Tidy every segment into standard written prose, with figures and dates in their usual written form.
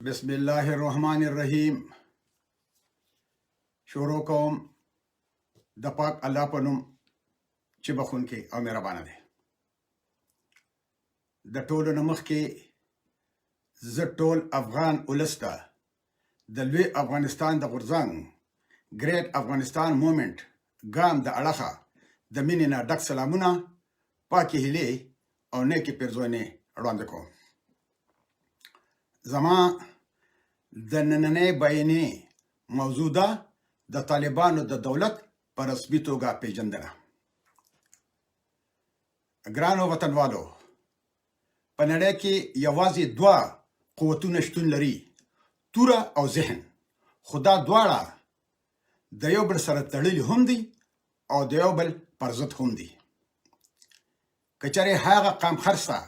بسم الله الرحمن الرحیم. شروع کوم د پاک الله په نوم چې بخونکی او مهربانه دی. د ټولو نه مخکې زه ټول افغان ولس ته د لوی افغانستان د غورځنګ ګریټ افغانستان مومنټ ګام د اړخه د مینې نه ډک سلامونه، پاکې هیلې او نیکې پیرزوینې وړاندې کوم. زما د نننۍ بیانیې موضوع ده د طالبانو د دولت په رسمي توګه پیژندنه. ګرانو وطنوالو، په نړۍ کې یوازې دوه قوتونه شتون لري، توره او ذهن، خو دا دواړه د یو بل سره تړلي هم دي او د یو بل پر ضد هم دي. که چېرې هغه قام خرڅه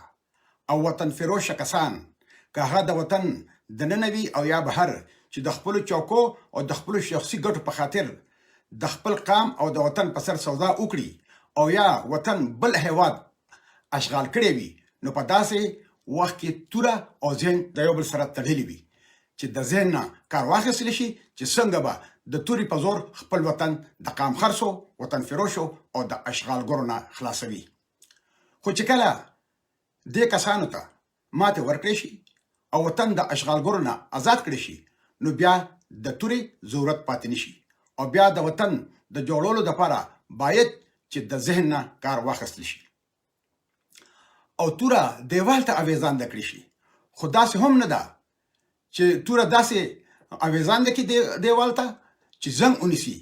او وطن فروشه کسان، که هغه د وطن دننه وي او یا بهر، چې د خپلو چوکو او د خپلو شخصي ګټو په خاطر د خپل قام او د وطن په سر سودا وکړي او یا وطن بل هیواد اشغال کړی وي، نو په داسې وخت کې توره او ذهن د یو بل سره تړلي وي چې د ذهن نه کار واخیستلی شي چې څنګه به د تورې په زور خپل وطن د قام خرڅو، وطن فروشو او د اشغالګرو نه خلاصوي. خو چې کله دې کسانو ته ماتې ورکړی شي او وطن د اشغالګرو نه آزاد کړی شي، نو بیا د تورې ضرورت پاتې نشي او بیا د وطن د جوړولو دپاره باید چې د ذهن نه کار واخیستل شي او توره دیوال ته اویزانده کړی شي. خو داسې هم نه ده چې توره داسې اویزانده کړي دیوال ته چې زنګ ونیسي.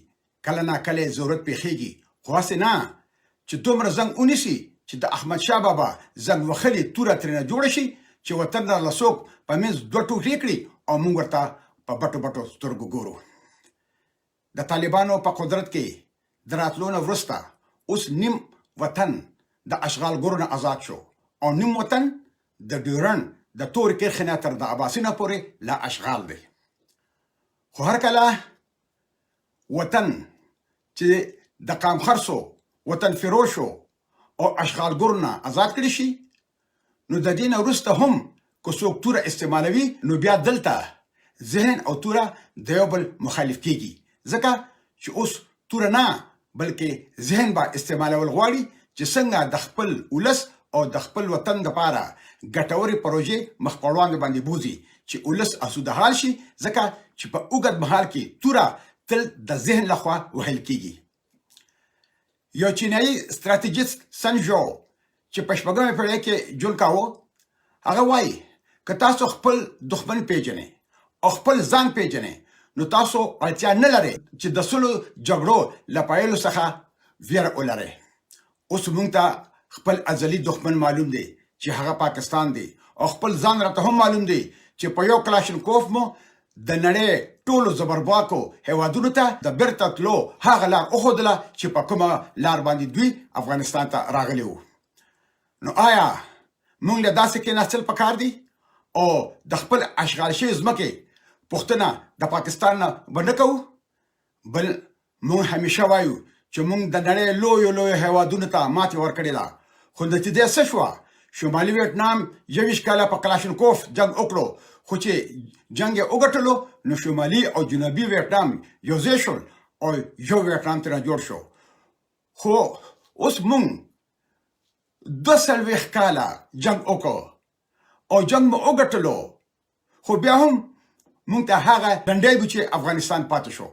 کله نا کله ضرورت پیښیږي، خو هسې نه چې دومره زنګ ونیسي چې د احمدشاه بابا زنګ وهلې توره ترېنه جوړه شي چې وطن را له څوک په منځ دوه ټوټې کړي او موږ ورته په بټو بټو سترګو ګورو. د طالبانو په قدرت کې د راتلو نه وروسته اوس نیم وطن د اشغالګرو نه آزاد شو او نیم وطن د ډیورنډ د تورې کرښې نه تر د اباسینه پورې لا اشغال دی. خو هر کله وطن چې د قام خرڅو، وطن فروشو او اشغالګرو نه آزاد کړي شي، نو د دې نه وروسته هم که څوک توره استعمالوي، نو بیا دلته ذهن او توره د یو بل مخالف کیږي، ځکه چې اوس توره نه بلکې ذهن به استعمالول غواړي چې څنګه د خپل ولس او د خپل وطن دپاره ګټورې پروژې مخ په وړاندې باندې بوځي چې ولس اسوده حال شي، ځکه چې په اوږد مهال کې توره تل د ذهن لخوا وهل کیږي. یو چینایي ستراتیجیست سنجو چې په شپږمه پېړۍ کې ژوند کاوه، هغه وایي که تاسو خپل دښمن پیژنئ او خپل ځان پیژنئ، نو تاسو اړتیا نه لرئ چې د سلو جګړو له پایلو څخه ویره ولرئ. اوس موږ ته خپل ازلي دښمن معلوم دی چې هغه پاکستان دی، او خپل ځان راته هم معلوم دی چې په یو کلاشینکوف مو د نړۍ ټولو زبرباکو هیوادونو ته د بیرته تلو هغه لار وښودله چې په کومه لار باندې دوی افغانستان ته راغلي وو. نو آیا موږ له داسې کېناستل پکار دي او د خپل اشغال شوي ځمکې پوښتنه د پاکستان نه به نه کوو؟ بل موږ همیشه وایو چې موږ د نړۍ لویو هیوادونو ته ماتې ورکړې ده، خو نتیجه څه شوه؟ شمالي ویتنام 21 کاله په کلاشینکوف جنګ وکړو، خو چې جنګ یې وګټلو، نو شمالي او جنوبي ویتنام یو ځای شول او یو ویتنام ترې جوړ شو. خو اوس موږ 22 کاله جنګ وکړو او جنګ مو وګټلو، خو بیا هم موږ ته هغه ډنډی و چې افغانستان پاتې شو.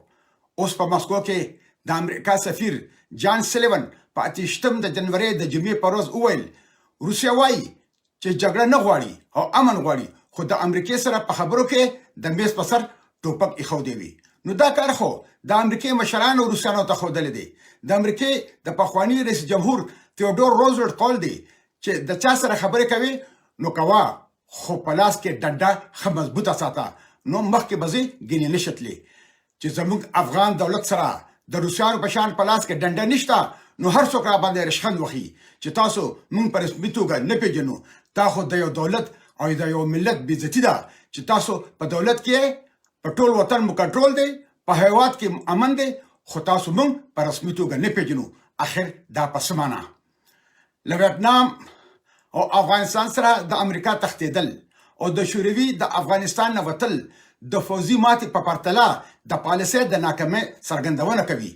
اوس په مسکو کې د امریکا سفیر جان سلیون په 28 د جنورۍ د جمعې په ورځ وویل روسیه وایي چې جګړه نه غواړي او امن غواړي، خو د امریکې سره په خبرو کې د میز په سر ټوپک ایښودی وي. نو دا کار خو د امریکې مشرانو روسیانو ته ښودلی دی. د امریکې د پخواني رئیس جمهور تیودور روزولټ قول دی چې د چا سره خبرې کوي نو کوه، خو په لاس کې ډنډه ښه مضبوطه ساته، نو مخکې به ځې ګینې نه شتلې. چې زموږ افغان دولت سره د روسیانو په شان په لاس کې ډنډه نشته، نو هر څوک را باندې رشخند وخي چې تاسو موږ په رسمي توګه نه پیژنو. دا خو د یو دولت او د یو ملت بېعزتي ده چې تاسو په دولت کې په ټول وطن مو کنټرول دی، په هیواد کې امن دی، خو تاسو موږ په رسمي توګه نه پیژنو. اخر دا په څه معنا؟ له ویتنام او افغانستان سره د امریکا تښتېدل او د شوروي د افغانستان نه وتل د فوزي ماتې په پرتله د پالیسۍ د ناکامۍ څرګندونه کوي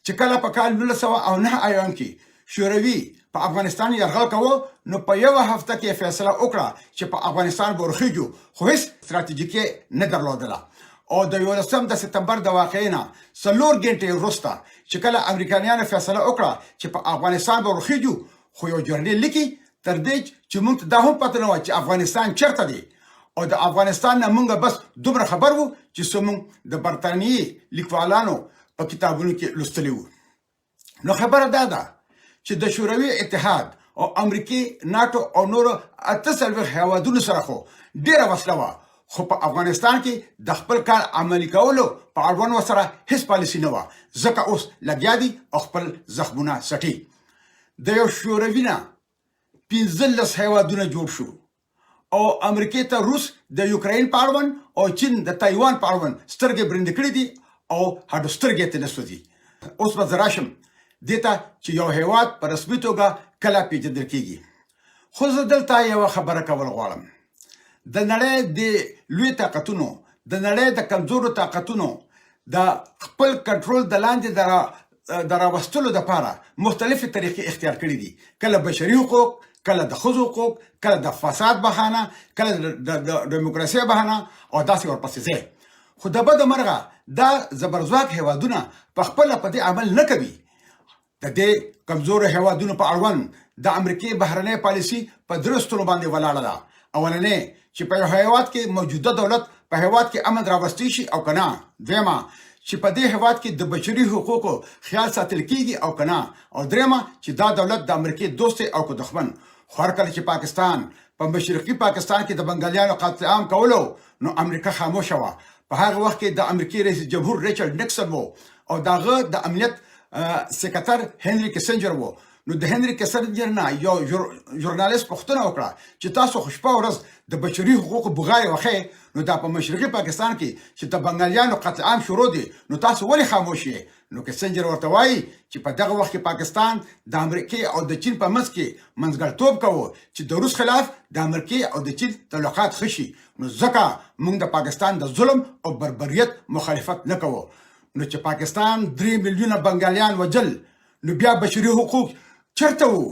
چې کله په کال 1909 کې شوروي په افغانستان یرغل کوه نو په یو هفته کې فیصله وکړه چې په افغانستان ورخیږو خو هیڅ ستراتیژیکي نه درلودله او د 11 د سپتمبر د واقعې نه 4 غنټې وروسته چې کله امریکایانو فیصله وکړه چې په افغانستان ورخیږو خو یو جرنیل لیکي تر دې چې موږ دا هم پته نه و چې افغانستان چیرته دی او د افغانستان نه موږ بس دومره خبر وو چې څومره د برتانیې لیکوالانو په کتابونو کې لوستلی وو نو خبره دا ده چې د شوروي اتحاد او امریکای ناتو او نور 48 هیوادونو سره خو ډیره وسله وه خو په افغانستان کې د خپل کار عملي کولو په اړوند ورسره هیڅ پالیسي نه وه ځکه اوس لګیا دي او خپل زخمونه سټي د یو شوروي نه 15 هیوادونه جوړ شو او امریکای ته روس د یوکرين په اړوند او چین د تایوان په اړوند سترګې برند کړې دي او هډو سترګې ته نسوځي اوس به زراشم دته چې یو هیواد په رسمي توګه کله پیژندل کیږي خو زه دلته یو خبره کول غواړم د نړۍ د لوی طاقتونو د نړۍ د کمزورو طاقتونو د خپل کنټرول د لاندې دراوستلو لپاره مختلفې طریقې اختیار کړې دي کله بشري حقوق کله د ښځو حقوق کله د فساد بهانه کله د دیموکراسي بهانه او داسې ورپسې ځي خو د بد مرغه دا زبرځواک هیوادونه په خپل په دې عمل نه کوي د دې کمزور هیوادونو په اړوند د امریکای بهرنۍ پالیسي په درستلو باندې ولاړه ده اولنې چې په یو هیواد کې موجوده دولت په هیواد کې امن راوستي شي او کنه دویمه چې په دې هیواد کې د بشري حقوقو خیال ساتل کیږي او کنه او دریمه چې دا دولت د امریکای دوست او کو دښمن خو هر کله چې پاکستان په مشرقي پاکستان کې د بنگالیانو قتل عام کولو نو امریکا خاموشه وه په هغه وخت کې د امریکای رئیس جمهور ریچارډ نیکسن وو او داغه د امنیت سکرټر هنري کیسنجر وو نو د هنري کیسنجر نه یو ژورنالیست پوښتنه وکړه چې تاسو خوشپه ورځ د بشري حقوقو بغای وخه نو دا په مشرقي پاکستان کې چې د بنگالیانو قتل عام شروع دي نو تاسو ولې خاموش یې نو کیسنجر ورته وایي چې په دغه وخت کې پاکستان د امریکای او د چین په منځ کې منځګړیتوب کوي چې د روس خلاف د امریکای او د چین تعلقات خشي نو ځکه موږ د پاکستان د ظلم او بربریت مخالفت نه کوو نو چې پاکستان 3 میلیونه بنگالیان وجل نو بیا بشري حقوق چرته وو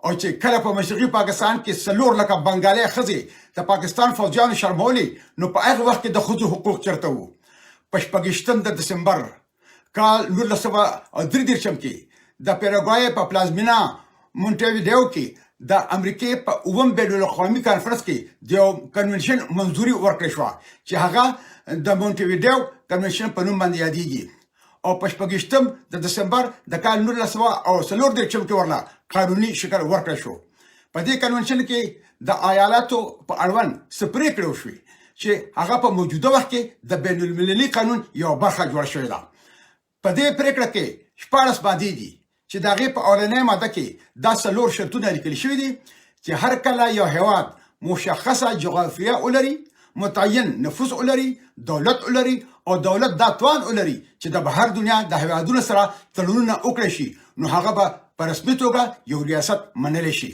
او چې کله په مشرقي پاکستان کې 4 لکه بنگالي ښځې د پاکستان فوجیانو شرمولي نو په هغه وخت کې د ښځو حقوق چرته وو په 28 د دسمبر کال 1933 کې د پیراګوای په پلازمینا مونټیویډیو کې د امریکای په اوم بین الاقوامي کانفرنس کې د کنونشن منظوري ورکړل شو چې هغه د مونټیویډیو کنونشن په نوم باندې یادېږي او په 28 د دسمبر د کال 1934 کې ورله قانوني شکل ورکړل شو په دې کنونشن کې د ایالاتو په اړوند سپری کړو شو چې هغه په موجوده وخت کې د بین المللي قانون یو برخه جوړ شوې ده په دې پریکړه کې 14 ماده دي چې دغه په اولنې ماده کې دا 4 شرطونه لیکل شوي دي چې هر کله یو هیواد مشخصه جغرافیه ولري متعین نفوذ ولري دولت ولري او دولت دا توان ولري چې د بهر دنیا د هیوادونو سره تړونونه وکړي شي نو هغه به په رسمي توګه یو ریاست منل شي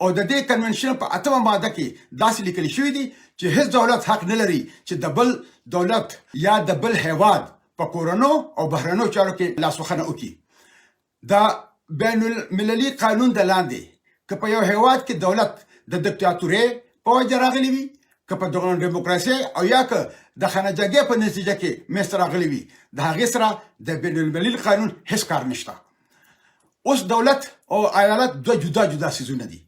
او د دې کنونشن په 8 ماده کې داسې لیکل شوی دي چې هیڅ دولت حق نه لري چې د بل دولت یا د بل هیواد په کورونو او بهرنو چارو کې لاسوخنه وکړي دا بین المللي قانون د لاندې که په یو هیواد کې دولت د دیکتاتوري په وجه راغلی وي که په دغه دیموکراسي او یا که د خنجګۍ په نتیجه کې مستر راغلی وي د هغې سره د بین المللي قانون هیڅ کار نشته اوس دولت او ایالت دوه جدا جدا سیزونه دي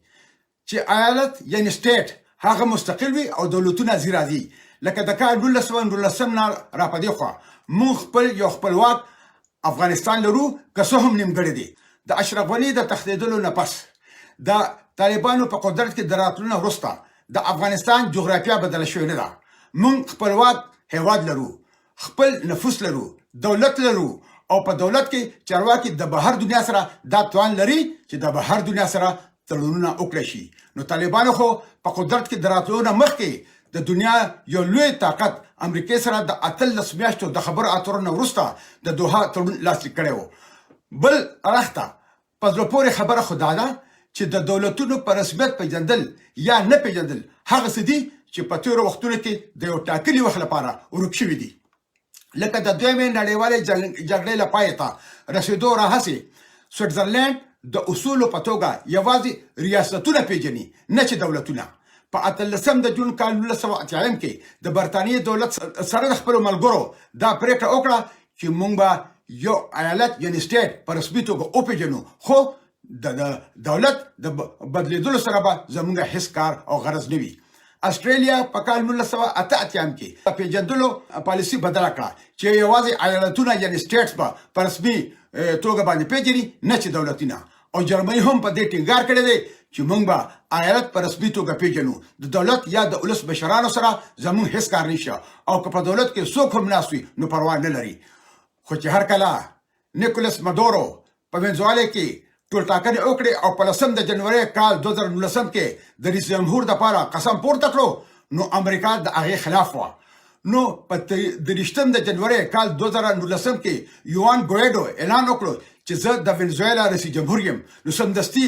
چې ایالت یعنی سټیټ هغه مستقل وي او دولتونه زیرا دي لکه د کال 1919 نه را پدې خو مونږ خپل یو خپلواک افغانستان لرو که څه هم نیمګړی دی د اشرف غني د تښتېدلو نه پس د طالبانو په قدرت کې د راتلو نه وروسته د افغانستان جغرافیه بدله شوې نه ده مونږ خپلواک هیواد لرو خپل نفوس لرو دولت لرو او په دولت کې چارواکي د بهر دنیا سره دا توان لري چې د بهر دنیا سره تړونونه وکړي شي نو طالبانو خو په قدرت کې د راتلو نه مخکې د دنیا یو لوی طاقت امریکای سره د 18 میاشتو د خبرو اترو نه وروسته د دوحه تړون لاسلیک کړی و بل اړخته په زړه پورې خبره خو دا ده چې د دولتونو په رسمیت پیژندل یا نه پیژندل هغه څه دي چې په تېرو وختونو کې د یو ټاکلي وخت لپاره ورک شوي دي، لکه د دویمې نړیوالې جګړې له پای ته رسېدو راهسې سویټزرلینډ د اصولو په توګه یوازې ریاستونه پیژني، نه چې دولتونه. په 18 د جون کال 1980 کې د برطانیې دولت سره د خپلو ملګرو دا پریکړه وکړه چې موږ به یو ایالت یعنې سټیټ په رسمي توګه وپیژنو، خو د دولت د بدلیدلو سره به زموږ هیڅ کار او غرض نه وي. استرالیا په کال 1988 کې په پیژندلو پالیسي بدله کړه چې یوازې ایالتونه یعنې سټیټس به په رسمي توګه باندې پیژني، نه چې دولتونه. او جرمني هم په دې ټینګار کړی دی چې موږ به ایالت په رسمي توګه پیژنو، د دولت یا د ولس مشرانو سره زموږ هیڅ کار نشته، او که په دولت کې څوک هم ناست وي نو پروا نه لري. خو چې هر کله نیکولاس مادورو په وینزویلا کې ټول ټاکنې وکړې او په 10 د جنوري کال 2019 کې د رئیس جمهور لپاره قسم پورته کړو، نو امریکا د هغې خلاف وه. نو په 30 د جنوري کال 2019 کې یوان ګویډو اعلان وکړو چې زه د وینزویلا رئیس جمهور یم. نو سمدستي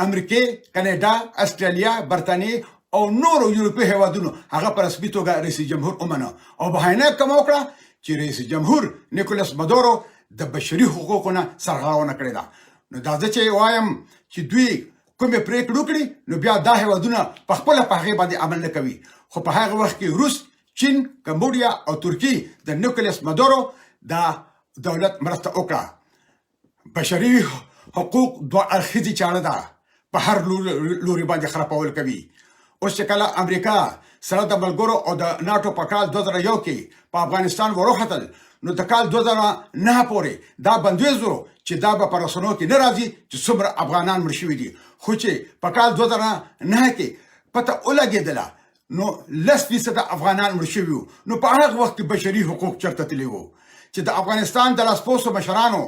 امریکا، کاناډا، استرالیا، برطانیې او نورو یورپي هیوادونو هغه په رسمي توګه رئیس جمهور ومنه، او بهانه کوم وکړه چې رئیس جمهور نیکولاس مادورو د بشري حقوقو نه سرغړونه کړې ده. نو دا زه چې وایم چې دوی کومې پریکړې وکړي نو بیا دا هیوادونه په خپله په هغې باندې عمل نه کوي. خو په هغه وخت کې روس، چین، کمبودیا او ترکیې د نیکولاس مادورو دا دولت مرسته وکړه. بشري حقوق دوه اړخیزې چاړه ده، په هر لوري باندې خرابول کوي. اوس چې کله امریکا سره د ملګرو او د ناټو په کال 2001 کې په افغانستان وروختل، نو د کال 2009 پورې دا بندیز و چې دا به په رسنیو کې نه راځي چې څومره افغانان مړه شوي دي. خو چې په کال 2009 کې پته ولګېدله نو 10% افغانان مړه شوي وو. نو په هغه وخت کې بشري حقوق چېرته تللي وو چې د افغانستان د لاسپوڅو مشرانو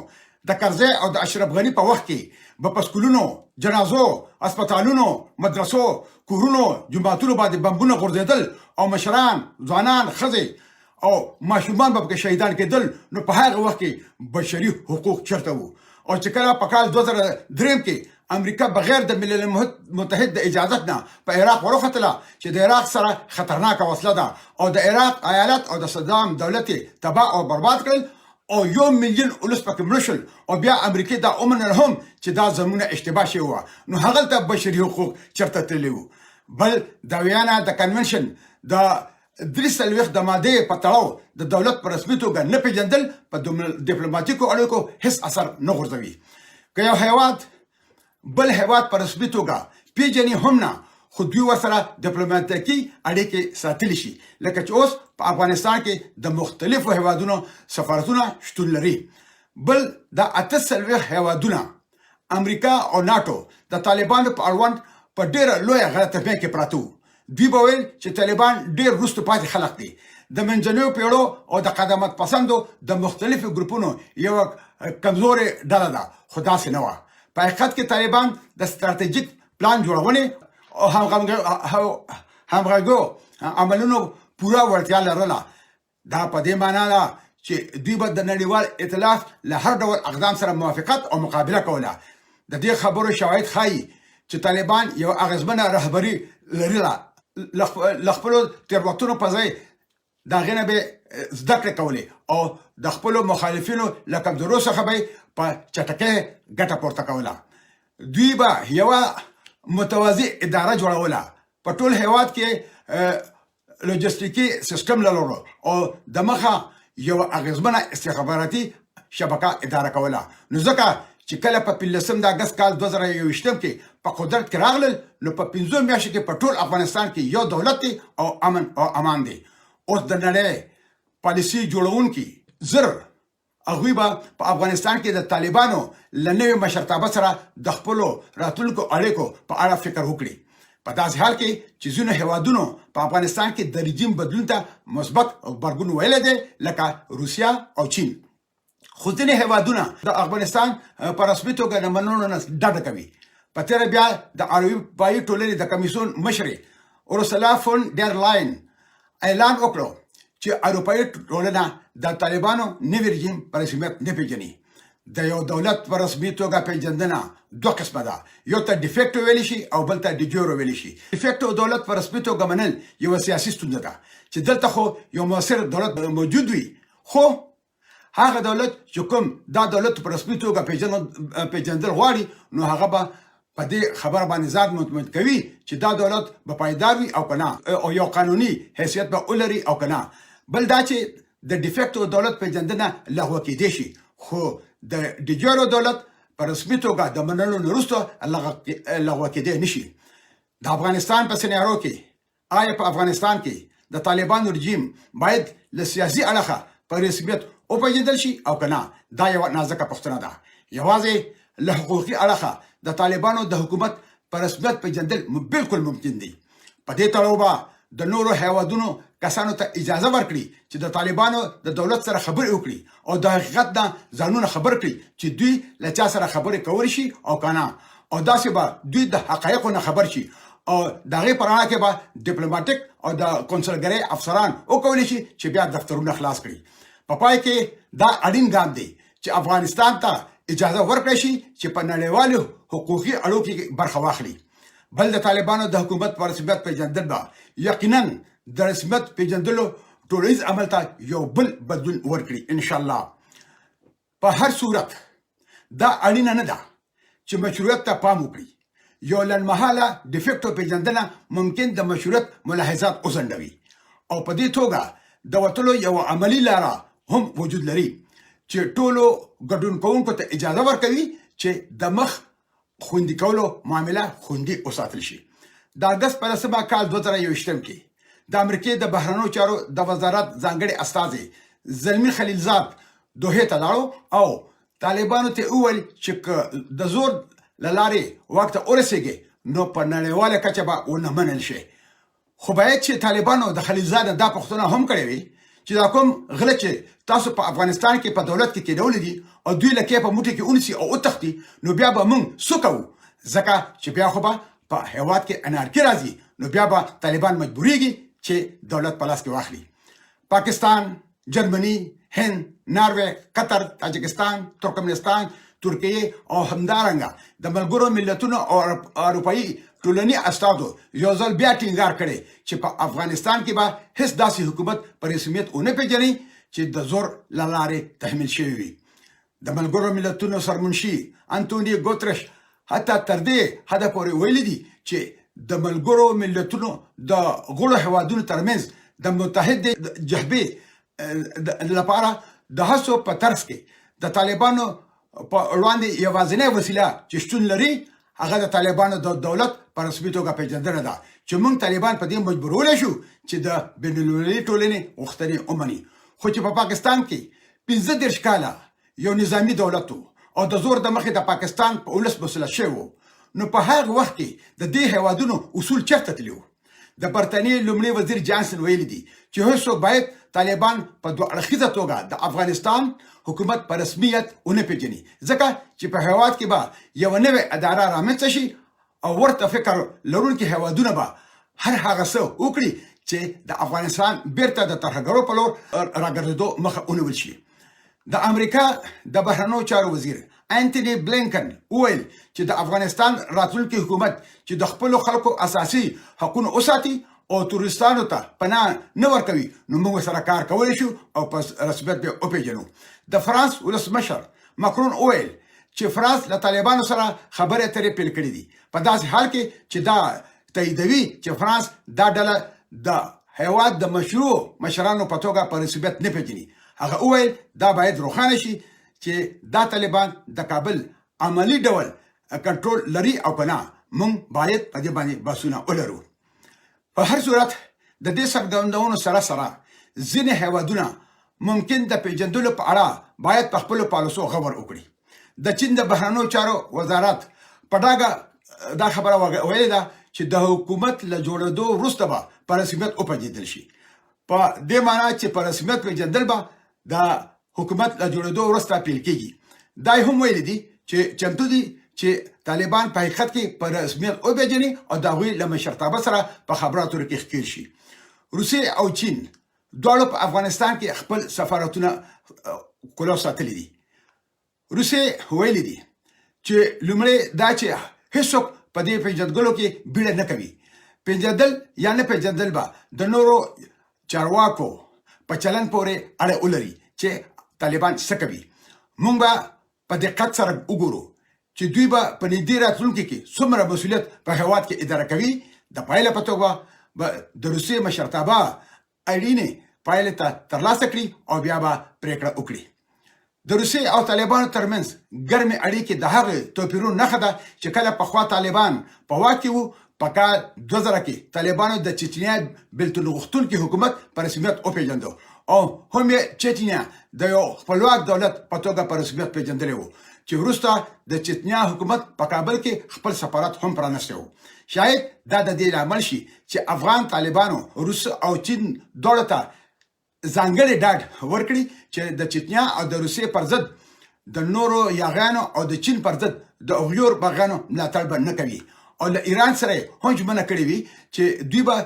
د کرزي او د اشرف غني په وخت کې به په سکولونو، جنازو، اسپیټالونو، مدرسو، کورونو، جوماتونو باندې بمبونه غورځېدل او مشران، ځوانان، ښځې او ماشومان به پکې شهیدان کېدل. نو په هغه وخت کې بشري حقوق چېرته وو؟ او چې کله په کال 2003 کې امریکا بغیر د ملل متحد د اجازت نه په عراق وروختله چې د عراق سره خطرناکه وسله ده، او د عراق ایالت او د صدام دولت تباه او برباد کړل، او 1 میلیون ولس پکې مړه شول. او بیا امریکا دا ومنل هم چې دا زمونه اشتباه شوی وه. نو هغلته بشري حقوق چېرته تللي وو؟ بل د ویانا د کنونشن د 43 د مادې په تړاو د دولت په رسمي توګه نه پیژندل په ډیپلوماټیکو اړیکو هیڅ اثر نه غورځوي. که یو هیواد بل هیواد په رسمي توګه پیژني هم نه، خو دوی ورسره ډیپلوماټیکي اړیکې ساتلی شي، لکه چې اوس په افغانستان کې د مختلفو هیوادونو سفارتونه شتون لري. بل د 48 هیوادونه امریکا او ناټو د طالبانو په اړوند په ډیره لویه غلطفهمۍ کې پراته وو. دوی به ویل چې طالبان ډیر وروسته پاتې خلک دي، د منځنیو پیړو او د قدامت پسندو د مختلفو ګروپونو یو کمزورې ډله ده، خو داسې نه وه. په حقیقت کې طالبان د ستراتیژیک پلان جوړونې او همغږیو عملونو پوره وړتیا لرله. دا په دې معنا ده چې دوی به د نړیوال ائتلاف له هر ډول اقدام سره موافقت او مقابله کوله. د دې خبرو شواهد ښایي چې طالبان یو اغیزمنه رهبري لرله، له خپلو تېروتنو په ځای د هغې نه به زده کړې کولې او د خپلو مخالفینو له کمزورو څخه به په چټکۍ ګټه پورته کوله. دوی به یوه متوازی اداره جوړوله، په ټول هیواد کې لوجستیکي سیستم لرلو او د مخه یو اغیزمنه استخباراتي شبکه اداره کوله. نو ځکه چې کله په 15 د اګست کال 2021 کې په قدرت کې راغلل، نو په 15 میاشتو کې په ټول افغانستان کې یو دولت دی او امن او امان دی. اوس د نړۍ پالیسي جوړونکي زر هغوی به په افغانستان کې د طالبانو له نوې مشرتابه سره د خپلو راتلونکو اړیکو په اړه فکر وکړي. په داسې حال کې چې ځینو هیوادونو په افغانستان کې د رژیم بدلون ته مثبت غبرګون ویلی دی، لکه روسیه او چین. خو ځینې هیوادونه د افغانستان په رسمي توګه د منلو نه ډډه کوي. په تېره بیا د اروپایي ټولنې د کمیسیون مشرې اورسولا فون ډیر لاین اعلان وکړو چې اروپایي ټولنه د طالبانو نوي رژیم په رسمیت نه پیژني. د یو دولت په رسمي توګه پیژندنه دوه قسمه ده، یو ته ډیفیکټو ویلی شي او بل ته ډیجورو ویلی شي. ډیفیکټو دولت په رسمي توګه منل یو سیاسي ستونزه ده چې دلته خو یو مؤثر دولت موجود وي، خو هغه دولت چې کوم دا دولت په رسمي توګه پیژندل غواړي نو هغه به په دې خبره باندې ځان مطمئن کوي چې دا دولت به پایدار وي او کنه، او یو قانوني حیثیت به ولري او کنه. بل دا چې د ډیفیکټو دولت پیژندنه لغوه کېدی شي، خو د ډیجورو دولت په رسمي توګه د منلو نه وروسته لغوه کېدی نشي. د افغانستان په سینارو کې آیا په افغانستان کې د طالبانو رژیم باید له سیاسي اړخه په رسمیت وپیژندل شي او کنه؟ دا یو نازکه پوښتنه ده. یوازې له حقوقي اړخه د طالبانو د حکومت په رسمیت پیژندل بالکل ممکن دي. په دې تړاو به د نورو هیوادونو کسانو ته اجازه ورکړي چې د طالبانو د دولت سره خبرې وکړي او د حقیقت نه ځانونه خبر کړي چې دوی له چا سره خبرې کولی شي او کنه، او داسې به دوی د حقایقو نه خبر شي او د هغې په رڼا کې به ډیپلوماټیک او د کنسولګرۍ افسران وکولی شي چې بیا دفترونه خلاص کړي. په پای کې دا اړین ګام دی چې افغانستان ته اجازه ورکړی شي چې په نړیوالو حقوقي اړیکو کې برخه واخلي. بل د طالبانو د حکومت په رسمیت پیژندل به یقینا د رسمیت پیژندلو ټولنیز عمل ته یو بل بدلون ورکړي ان شاء الله. په هر صورت دا اړینه نه ده چې مشروعیت ته پام وکړي. یو لنډمهاله ډیفیکټو پیژندنه ممکن د مشروعیت ملاحظات وځنډوي او په دې توګه د وتلو یو عملی لاره هم وجود لري چې ټولو ګډون کوونکو ته اجازه ورکوي چې د مخ خوندي کولو معامله خوندي وساتل شي. د اګست په 10 کال 2021 کې د امریکای د بهرنیو چارو د وزارت ځانګړي استازي زلمی خلیلزاد دوحه ته لاړو او طالبانو ته وویل چې د زور لارې وخت ورسېږي نو په نړیواله کچه به ونه منل شي. خو باید چې طالبانو د خلیلزاد دا پوښتنه هم کړې وي چې دا کوم غلط چې تاسو په افغانستان کې په دولت کې کېدول دي او دوی لکه په موټي کې اونسي او وتښتي نو بیا به موږ سوکو، ځکه چې بیا خو به په هیواد کې انارکي راځي نو بیا به طالبان مجبوریږي چې دولت په لاس کې واخلي. پاکستان، جرمني، هند، ناروې، قطر، تاجکستان، ترکمنستان، ترکیه او همدارنګه د ملګرو ملتونو او اروپایي ټولني استادو یو ځل بیا ټینګار کړي چې په افغانستان کې به هیڅ داسې حکومت په رسمیت ونه پیژني چې د زور لارې تحمیل شوی وي. د ملګرو ملتونو سرمنشي انټونیو ګوترش حتی تر دې حده پورې ویلي دي چې د ملګرو ملتونو د غړو هیوادونو ترمنځ د متحد جبهې لپاره د هڅو په ترڅ کې د طالبانو په وړاندې یوازینۍ وسیله چې شتون لري هغه د طالبانو د دولت په رسمي توګه پیژندنه ده چې موږ طالبان په دې مجبورولای شو چې د بین المللي ټولنې غوښتنې ومني. خو چې په پاکستان کې 15 کاله یو نظامی دولت او د زور د مخې د پاکستان په ولس مسله شوی نو په هغه وخت کې د دې هیوادونو اصول چرته تللی. د برتانیې لومړي وزیر جانسن ویلي دي چې هیڅوک باید طالبان په دوه اړخیزه توګه د افغانستان حکومت په رسمیت ونه پیژني، ځکه چې په هیواد کې به یو نوې اداره رامنځته شي او ورته فکر لرونکي هیوادونه به هر هغه څه وکړي چې د افغانستان بیرته د ترهګرو په لور راګرځېدو مخه ونیول شي. د امریکا د بهرنیو چارو وزیر انټونی بلینکن وویل چې د افغانستان راتلونکي حکومت چې د خپل خلکو اساسي حقوقونه وساتي او تورستانو ته پناه نه ورکوي نو موږ سره کار کولی شو او په رسمیت به وپیژنو. د فرانس ولسمشر ماکرون وویل چې فرانس له طالبانو سره خبرې اترې پیل کړې دي په داسې حال کې چې دا تاییدوي چې فرانس دا ډله د هیواد د مشروع مشرانو په توګه په رسمیت نه پیژني. هغه وویل دا باید روښانه شي چې دا طالبان د کابل عملی ډول کنټرول لري او کنه موږ باید په دې باندې بحثونه ولرو. په هر صورت د دې څرګندونو سره ځینې هیوادونه ممکن د پیژندلو په اړه باید په خپلو پالیسو غور وکړي. د چین د بهرنیو چارو وزارت په ډاګه دا خبره ویلې ده چې د حکومت له جوړېدو وروسته به په رسمیت وپېژندل شي. په دې معنی چې په رسمیت پیژندل به د حکومت له جوړېدو وروسته پیل کېږي. دا هم ویلي دي چې چمتو دي چې طالبان په حقیقت کې په رسمیت وپېژني او د هغوی له مشرتابه سره په خبراتو کې ښکېل شي. روسیې او چین دواړو په افغانستان کې خپل سفارتونه کلو ساتلي دي. روسیې ویلي دي چې لومړی دا چې هیڅوک په دې پیژندګلو کې بیړه نه کوي. پیژندل یا نه پیژندل به د نورو چارواکو په چلن پورې اړه ولري چې طالبان څه کوي. موږ به په دقت سره وګورو چې دوی به په نږدې راتلونکي کې څومره مسؤلیت په هېواد کې اداره کوي. د پایله په توګه به د روسیې مشرتابه اړینې پایلې ته ترلاسه کړي او بیا به پریکړه وکړي. د روسیې او طالبانو ترمنځ ګرمې اړیکې د هغې توپیرونو نښه ده چې کله پخوا طالبان په واک کې وو. په کال 2000 کې طالبانو د چچنیا بېلتون غوښتونکي حکومت په رسمیت وپېژنده او هم یې چچنیا د یو خپلواک دولت په توګه په رسمیت پېژندلی و چې وروسته د چچنیا حکومت په کابل کې خپل سفارت هم پرانستی و. شاید دا د دې لامل شي چې افغان طالبانو روس او چین دواړو ته ځانګړی ډاډ ورکړي چې د چچنیا او د روسیې پر ضد د نورو یاغیانو او د چین پر ضد د اغیور باغیانو ملاتړ به نه کوي او له ایران سره هم ژمنه کړې وي چې دوی به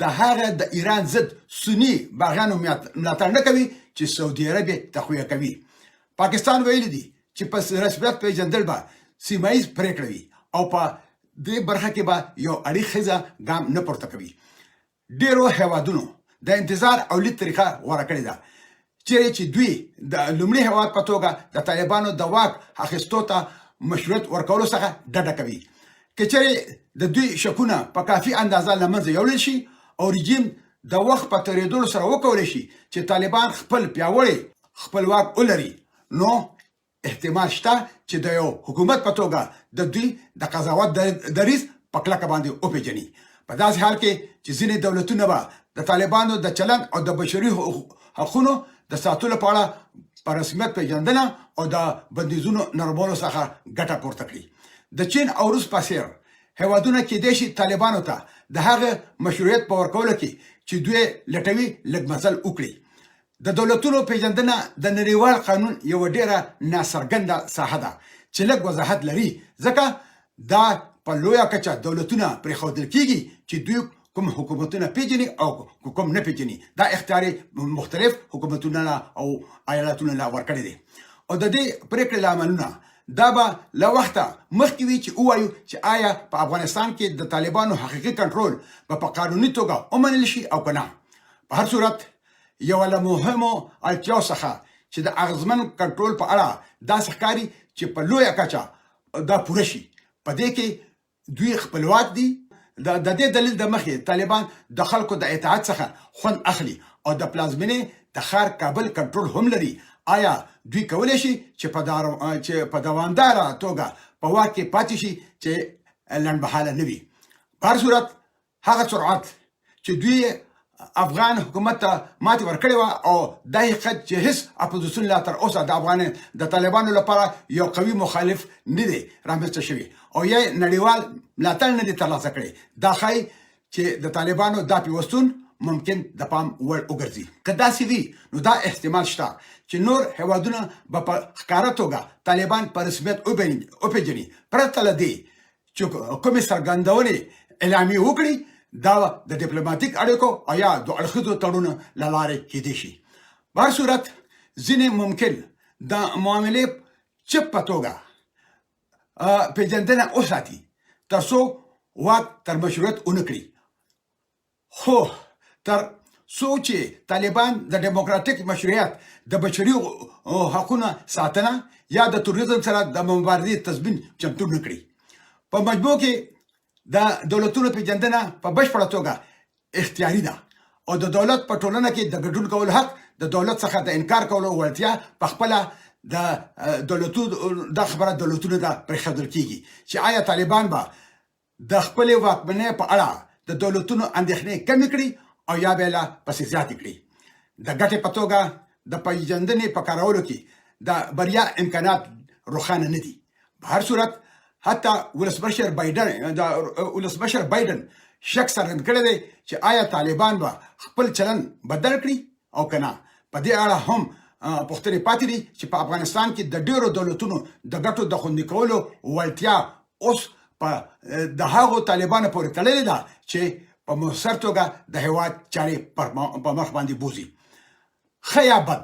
د هغه د ایران ضد سني باغیانو ملاتړ نه کوي چې سعودي عربیه تقویه کوي. پاکستان ویلي دي چې په رسمیت پیژندل به سیمه ییز پریکړه وي او په دې برخه کې به یو اړیخیزه ګام نه پورته کوي. ډیرو هیوادونو د انتظار او لید طریقه غوره کړې ده چیرې چې دوی د لومړي هیواد په توګه د طالبانو د واک اخیستو ته مشروعیت ورکولو څخه ډډه کوي. که چیرې د دوی شکونه په کافي اندازه له منځه یوړل شي او رژیم د وخت په تېرېدلو سره وکولی شي چې طالبان خپل پیاوړی خپلواک ولري، نو احتمال شته چې د یو حکومت په توګه د دوی د قضاوت دریځ په کلکه باندې وپېژني. په داسې حال کې چې ځینې دولتونه به د طالبانو د چلند او د بشري حقونو د ساتلو په اړه په رسمیت پیژندنه او د بندیزونو نرمولو څخه ګټه پورته کړي. د چین او روس په څېر هیوادونه کېدای شي طالبانو ته د هغه مشروعیت په ورکولو کې چې دوی لټوي لږ مزل وکړي. د دولتونو پیژندنه د نړیوال قانون یو ډیره ناڅرګنده ساحه ده چې لږ وضاحت لري، ځکه دا په لویه کچه دولتونه پرېښودل کېږي چې دوی کوم حکومتونه پیژني او کوم نه پیژني. دا اختیار مختلف حکومتونه او ایالتونه لا ورکړي دي او د دې پریکړې لاملونه دا به له وخته مخکې وي چې ووایو چې آیا په افغانستان کې د طالبانو حقیقي کنټرول به په قانوني توګه ومنل شي او که نه. په هر صورت یو له مهمو اړتیاو څخه چې د اغیزمن کنټرول په اړه داسې ښکاري چې په لویه کچه دا پوره شي. په دې کې دوی خپلواک دي. د دې دلیل د مخې طالبان د خلکو د اطاعت څخه خوند اخلي او د پلازمینې د ښار کابل کنټرول هم لري. آیا دوی کولی شي چې په دوامداره توګه په واک کې پاتې شي چې لنډمهاله نه وي؟ په هر صورت هغه سرعت چې دوی افغان حکومت ته ماتې ورکړې وه او دا حقیقت چې هیڅ اپوزیسیون لا تر اوسه د طالبانو لپاره یو قوي مخالف نه دی رامنځته شوی او یا نړیوال ملاتړ نه دی ترلاسه کړی، دا ښایي چې د طالبانو دا پیوستون ممکن د پام وړ وګرځي. که داسې وي نو دا احتمال شته چې نور هیوادونه به په ښکاره توګه طالبان په رسمیت وپېژني پرته له دې چې کومې څرګندونې اعلامیې وکړي. دا د ډیپلوماټیک اړیکو او یا د اړخیزو تړونو له لارې کېدای شي. په هر صورت ځینې ممکن د معاملې چپ په توګه پیژندنه وساتي تر څو واک تر مشروعیت ونه کړي، خو تر څو چې طالبان د ډیموکراتیک مشروعیت د بشري حقونو ساتنه یا د توریزم سره د مبارزې تضمین چمتو نه کړي. په مجموع کې د دولتونو پیژندنه په بشپړه توګه اختیاري ده او د دولت په ټولنه کې د ګډون کولو حق د دولت څخه د انکار کولو وړتیا په خپله د خبره دولتونو ته پرېښودل کېږي چې آیا طالبان به د خپلې واکمنۍ په اړه د دولتونو اندېښنې کمې کړي او یا به یې لا پسې زیاتې کړي. د ګټې په توګه د پیژندنې په کارولو کې د بریا امکانات روښانه نه دي. په هر صورت حتی ولسمشر بایدن شک څرګند کړی دی چې آیا طالبان به خپل چلند بدل کړي او که نه. په دې اړه هم پوښتنې پاتې دي چې په افغانستان کې د ډیرو دولتونو د ګټو د خوندي کولو وړتیا اوس په د هغو طالبانو پورې تړلې ده چې په مؤثر توګه د هیواد چارې په مخ باندې بوځي. ښه یا بد،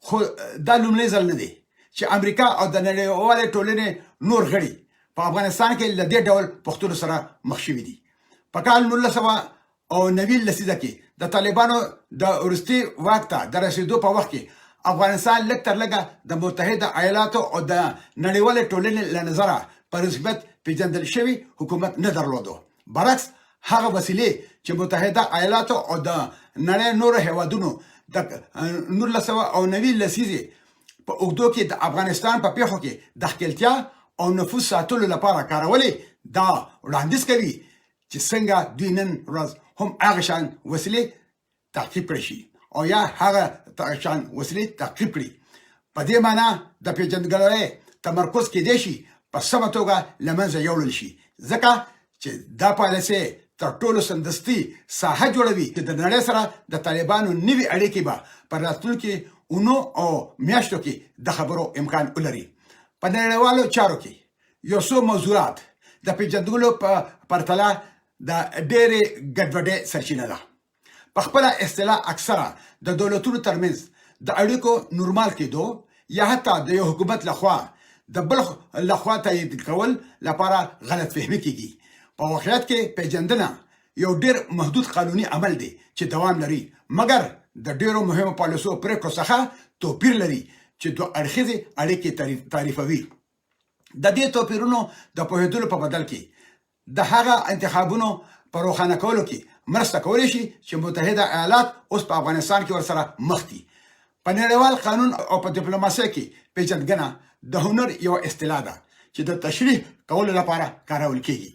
خو دا لومړی ځل نه دی چې امریکا او د نړیوالې ټولنې نور غړي په افغانستان کې له دې ډول پښتون سره مخ شوي دي. په کال 1990 لسیزه کې د طالبانو د ورستي واک ته د رسیدو په وخت کې افغانستان لږ تر لږه د متحده ایالاتو او د نړیوالې ټولنې له نظره په رسمیت پیژندل شوی حکومت نه درلودو. برعکس هغه وسیلې چې متحده ایالاتو او د نړۍ نورو هیوادونو د 1990 لسیزې په اوږدو کې د افغانستان په پیښو کې د ښکېلتیا او نفوذ ساتلو لپاره کارولې دا وړاندیز کوي چې څنګه دوی نن ورځ هم هغه شان وسیلې تعقیب کړي شي او یا هغه شان وسیلې تعقیب کړي. په دې معنی د پیژندګلوۍ تمرکز کېدای شي په سمه توګه له منځه یوړل شي، ځکه چې دا پالیسي تر ټولو سمدستي ساحه جوړوي چې د نړۍ سره د طالبانو نوي اړیکې به په راتلونکي اونو او میاشتو کې د خبرو امکان ولري. په نړیوالو چارو کې یو څو موضوعات د پیژندګلو په پرتله د ډېرې ګډوډۍ سرچینه ده. په خپله اصطلاح اکثره د دولتونو ترمنځ د اړیکو نورمال کېدو یا حتی د یو حکومت لخوا د بل لخوا تایید کول لپاره غلط فهمي کیږي. په واقعیت کې پیژندنه یو ډېر محدود قانوني عمل دی چې دوام لري، مګر د ډېرو مهمو پالیسو پریکړو څخه توپیر لري چې دوه اړخیزې اړیکې تعریفوي. د دې توپیرونو د پوهېدلو په بدل کې د هغه انتخابونو په روښانه کولو کې مرسته کولی شي چې متحده ایالات اوس په افغانستان کې ورسره مخ دي. په نړیوال قانون او په ډیپلوماسۍ کې پیژندګنه د هنر یو اصطلاح ده چې د تشریح کولو لپاره کارول کیږي.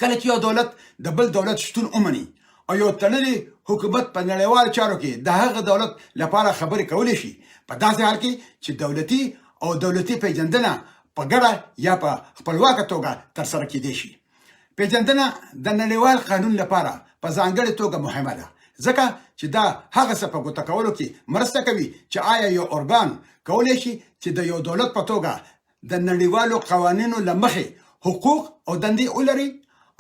کله چې یو دولت د بل دولت شتون ومني او یو تړلی حکومت په نړیوال چارو کې د هغه دولت لپاره خبرې کولی شي، په داسې حال کې چې دولتي او دولتي پیژندنه په ګډه یا په خپلواکه توګه ترسره کېدای شي. پیژندنه د نړیوال قانون لپاره په ځانګړې توګه مهمه ده، ځکه چې دا هغه څه په ګوته کولو کې مرسته کوي چې آیا یو ارګان کولی شي چې د یو دولت په توګه د نړیوالو قوانینو له مخې حقوق او دندې ولري،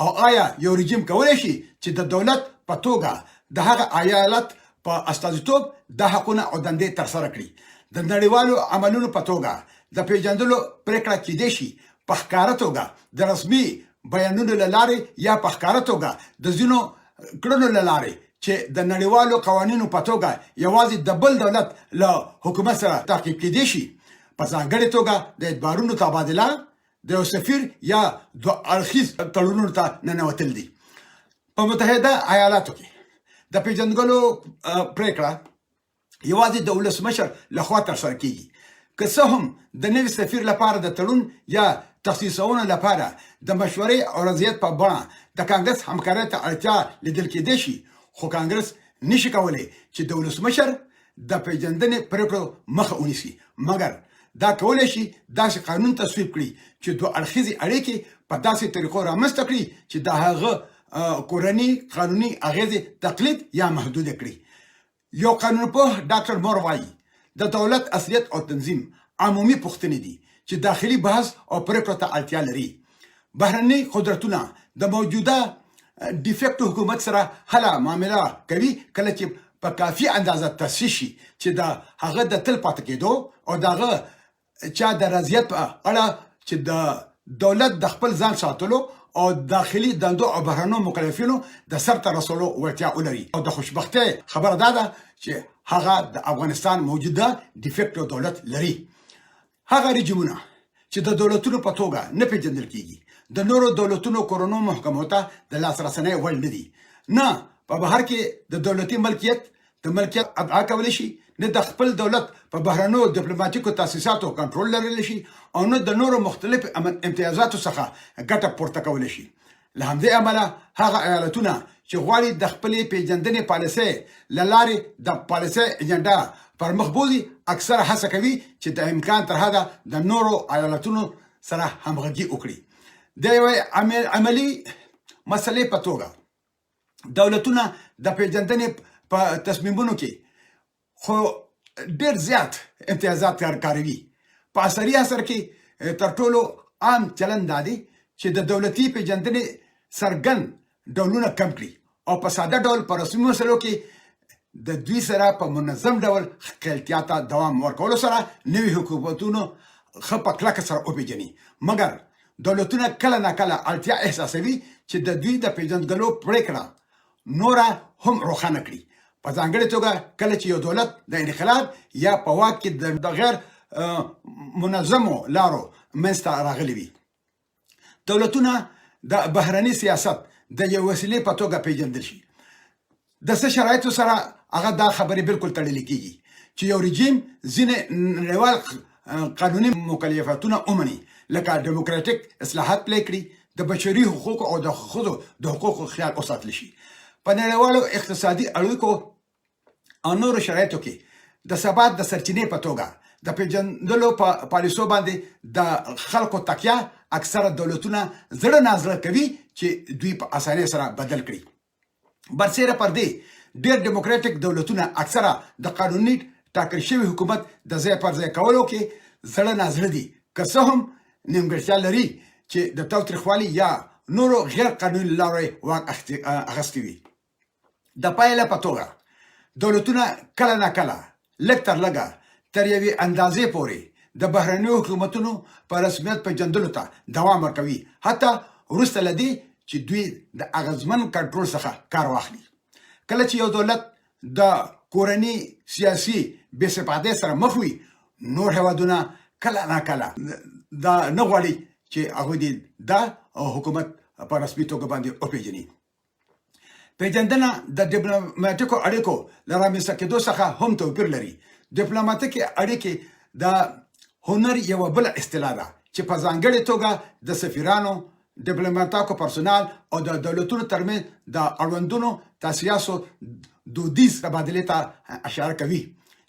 او آیا یو رژیم کولی شي چې د دولت په توګه د هغه ایالت په استازیتوب د حقونه او دندې ترسره کړي. د نړیوالو عملونو په توګه د پیژندلو پریکړه کېدای شي په ښکاره توګه د رسمي بیانونو له لارې یا په ښکاره توګه د ځینو کړنو له لارې چې د نړیوالو قوانینو په توګه یوازې د بل دولت له حکومت سره تعقیب کېدای شي. په ځانګړې توګه د اعتبارونو تبادله د یو سفیر یا دوه اړخیز تړونونو ته ننوتل دي. په متحده ایالاتو کې د پیژندګلو پریکړه یوازې د ولسمشر لخوا ترسره کیږي، که څه هم د نوي سفیر لپاره د تړون یا تخصیصونو لپاره د مشورې او رضایت په بڼه د کانګرس همکارۍ ته اړتیا لیدل کېدای شي، خو کانګرس نشي کولی چې د ولسمشر د پیژندنې پریکړو مخه ونیسي، مګر دا کولی شي داسې قانون تصویب کړي چې دوه اړخیزې اړیکې په داسې طریقو رامنځته کړي چې د هغه کورني قانوني اغیزې تقلید یا محدود کړي. یو قانونپوه ډاکټر مور وایي د دولت اصلیت او تنظیم عمومي پوښتنې دي چې داخلي بحث او پریکړو ته اړتیا لري. بهرني قدرتونه د موجوده ډیفیکټو حکومت سره هله معامله کوي کله چې په کافي اندازه تاسیس شي چې د هغه د تل پاتې کېدو او دغه چا د رضایت په اړه چې د دولت د خپل ځان ساتلو او داخلي دندو او بهرنو مکلفینو د سرته رسولو وړتیا ولري. او د خوشبختۍ خبره دا ده چې هغه د افغانستان موجوده ډیفیکټو دولت لري. هغه رژیمونه چې د دولتونو په توګه نه پیژندل کیږي د نورو دولتونو کورونو محکمو ته د لاسرسۍ وړ نه دي، نه په بهر کې د دولتي ملکیت ادعا کولی شي، نه د خپل دولت په بهرنو ډیپلوماټیکو تاسیساتو کنټرول لرلی شي، او نه د نورو مختلف امتیازاتو څخه ګټه پورته کولی شي. له همدې امله هغه ایالتونه چې غواړي د خپلې پیژندنې پالیسۍ له لارې د پالیسۍ ایجنډا پر مخ بوځي، اکثره هڅه کوي چې د امکان تر حده د نورو ایالتونو سره همغږي وکړي. د یوې عملي مسلې په توګه دولتونه د پیژندنې په تصمیمونو کې خو ډېر زیات امتیازات کاروي. په اثري اثر کې تر ټولو عام چلند دا دی چې د دولتي پیژندنې څرګند ډولونه کم کړي او په ساده ډول په رسمي مسلو کې د دوی سره په منظم ډول خپلتیا ته دوام ورکولو سره نوي حکومتونو ښه په کلکه سره وپېژني. مګر دولتونه کله ناکله اړتیا احساسوي چې د دوی د پیژندګلو پرېکړه نوره هم روښانه کړي، په ځانګړې توګه کله چې یو دولت د انقلاب یا په واک کې د غیر منظمو لارو منځته راغلي وي. دولتونه د بهرني سیاست د یو وسیلې په توګه پیژندل شي. د څه شرایطو سره هغه دا خبرې بالکل تړلې کېږي چې یو رژیم ځینې نړیوال قانوني مکلفیتونه ومني، لکه ډیموکراټیک اصلاحات پلی کړي، د بشري حقوقو او د ښځو د حقوقو خیال وساتل شي. په نړیوالو اقتصادي اړیکو او نورو شرایطو کې د ثبات د سرچینې په توګه د پیژندلو په پالیسو باندې د خلکو تکیه اکثره دولتونه زړه نازړه کوي چې دوی په اسانۍ سره بدل کړي. برسیره پر دې ډېر ډیموکراټیک دولتونه اکثره د قانوني ټاکل شوي حکومت د ځای پر ځای کولو کې زړه نازړه دي، که څه هم نیمګړتیا لري چې د تاوتریخوالي یا نورو غیر قانوني لارو واک اخیستی وي. د پایله په توګه دولتونه کله ناکله لږ تر لږه تر یوې اندازې پورې د بهرنیو حکومتونو په رسمیت پیژندلو ته دوام ورکوي، حتی وروسته له دې چې دوی د اغیزمن کنټرول څخه کار واخلي. کله چې یو دولت د کورني سیاسي بې ثباتۍ سره مخ وي، نور هیوادونه کله ناکله دا نه غواړي چې هغوی دې دا حکومت په رسمي توګه باندې وپېژني. پیژندنه د ډیپلوماټیکو اړیکو له رامنځته کېدو څخه هم توپیر لري. ډیپلوماټیکې اړیکې د هنر یوه بله اصطلاح ده چې په ځانګړې توګه د سفیرانو، ډیپلوماټیکو پرسونال او د دولتونو ترمنځ د اړوندونو تاسیاسو دودیز تبادلې ته اشاره کوي،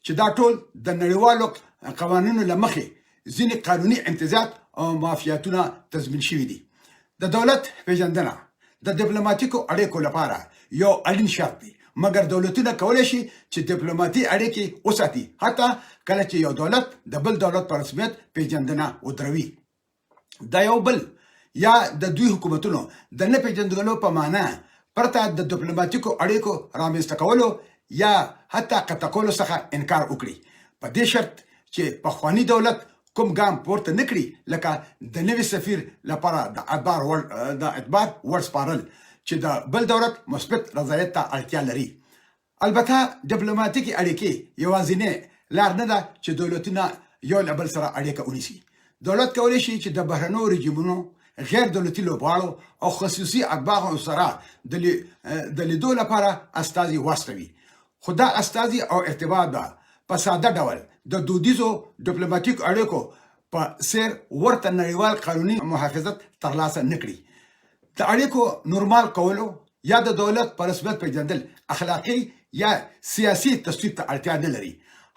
چې دا ټول د نړیوالو قوانینو له مخې ځینې قانوني امتیازات او معافیتونه تضمین شوي دي. د دولت پیژندنه د ډیپلوماټیکو اړیکو لپاره یو اړین شرط دی، مګر دولتونه کولی شي چې ډیپلوماټي اړیکې وساتي، حتی کله چې یو دولت د بل دولت په رسمیت پیژندنه ودروي. دا یو بل یا د دوی حکومتونو د نه پیژندلو په معنا پرته د ډیپلوماټیکو اړیکو رامنځته کولو یا حتی قطع کولو څخه انکار وکړي، په دې شرط چې پخواني دولت کوم ګام پورته نه کړي، لکه د نوي سفیر لپاره د اعتبار وړ سپارل چې د بل دولت مثبت رضایت ته اړتیا لري. البته ډیپلوماټیکې اړیکې یوازینۍ لار نه ده چې دولتونه یو له بل سره اړیکه ونیسي. دولت کولی شي چې د بهرنیو رژیمونو، غیر دولتي لوبغاړو او خصوصي اتباعو سره د لیدو لپاره استازي واستوي، خو دا استازي او ارتباط به په ساده ډول د دودیزو ډیپلوماټیک اړیکو په څیر ورته نړیوال قانوني محافظت ترلاسه نه کړي. د اړیکو نورمال کولو یا د دولت په رسمیت پیژندل اخلاقي یا سیاسي تصویب ته اړتیا نه لري.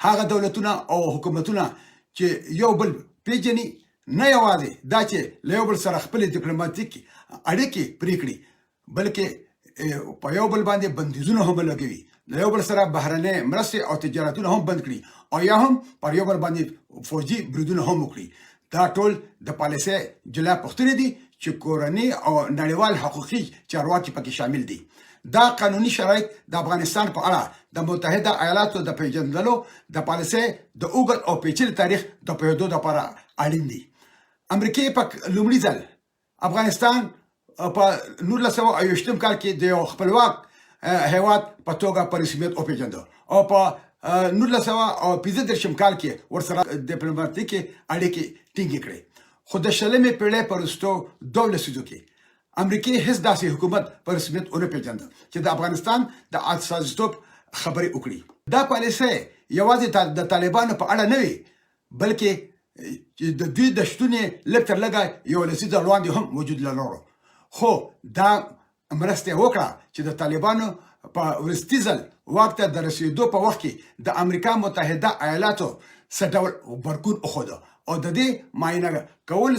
هغه دولتونه او حکومتونه چې یو بل پیژني، نه یوازې دا چې له یو بل سره خپلې ډیپلوماټیکې اړیکې پرې کړي، بلکې په یو بل باندې بندیزونه هم لګوي، له یو بل سره بهرنۍ مرستې او تجارتونه هم بند کړي، او یا هم پر یو بل باندې فوجي بریدونه هم وکړي. دا ټول د پالیسۍ جلا پوښتنې دي چې کورني او نړیوال حقوقي چارواکي پکې شامل دي. دا قانوني شرایط د افغانستان په اړه د متحده ایالاتو د پیژندلو د پالیسۍ د اوږد او پیچلي تاریخ د پوهېدو لپاره اړین دي. امریکې په لومړي ځل افغانستان په 1928 کال کې د یو خپلواک هیواد په توګه په رسمیت وپېژنده، او په 1935 کال کې ورسره ډیپلوماټیکې اړیکې ټینګې کړې. خو د 20مې پېړۍ په وروستو 2 لسیزو کې امریکې هیڅ داسې حکومت په رسمیت ونه پیژنده چې د افغانستان د استازیتوب خبرې وکړي. دا پالیسۍ یوازې د طالبانو په اړه نه وي، بلکې د دوی د شتون یې لږ تر لږه یو لسیزه وړاندې هم وجود لرلو. خو دا مرسته وکړه چې د طالبانو په وروستي ځل واک ته د رسېدو په وخت کې د امریکا متحده ایالاتو څه ډول غبرګون وښوده، او د دې معاینه کول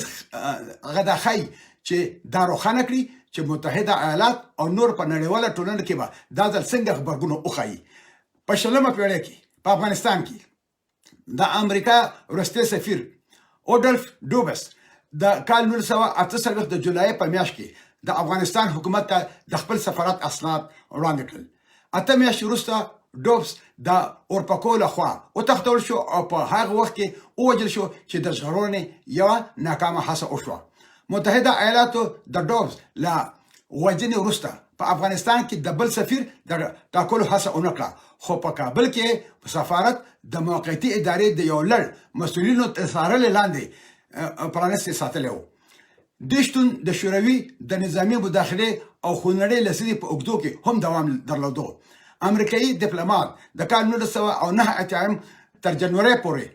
هغه دا ښایي چې دا روښانه کړي چې متحده ایالات او نور په نړیواله ټولنه کې به دا ځل څنګه غبرګون وښایي. په 20مه پېړۍ کې په افغانستان کې د امریکا وروستی سفیر اوډلف ډوبس د کال 1948 د جولای په میاشت کې د افغانستان حکومت ته د خپل سفارت اسناد وړاندې کړل. 8 میاشتې وروسته ډوبس د اورپکو لخوا وتښتول شو او په هغه وخت کې ووجل شو چې د ژغورنې یوه ناکامه هڅه وشوه. متحده ایالاتو د ډوبس له وژنې وروسته په افغانستان کې د بل سفیر د ټاکلو هڅه ونه کړه، خو په کابل کې په سفارت د موقتي ادارې د یو لړ مسؤلینو تر څارنې لاندې پرانیستي ساتلی و. دې شتون د شوروي د نظامي مداخلې او خونړۍ لسرې په اوږدو کې هم دوام درلودو. امریکایي ډیپلوماټ د کال 1989 تر جنوري پورې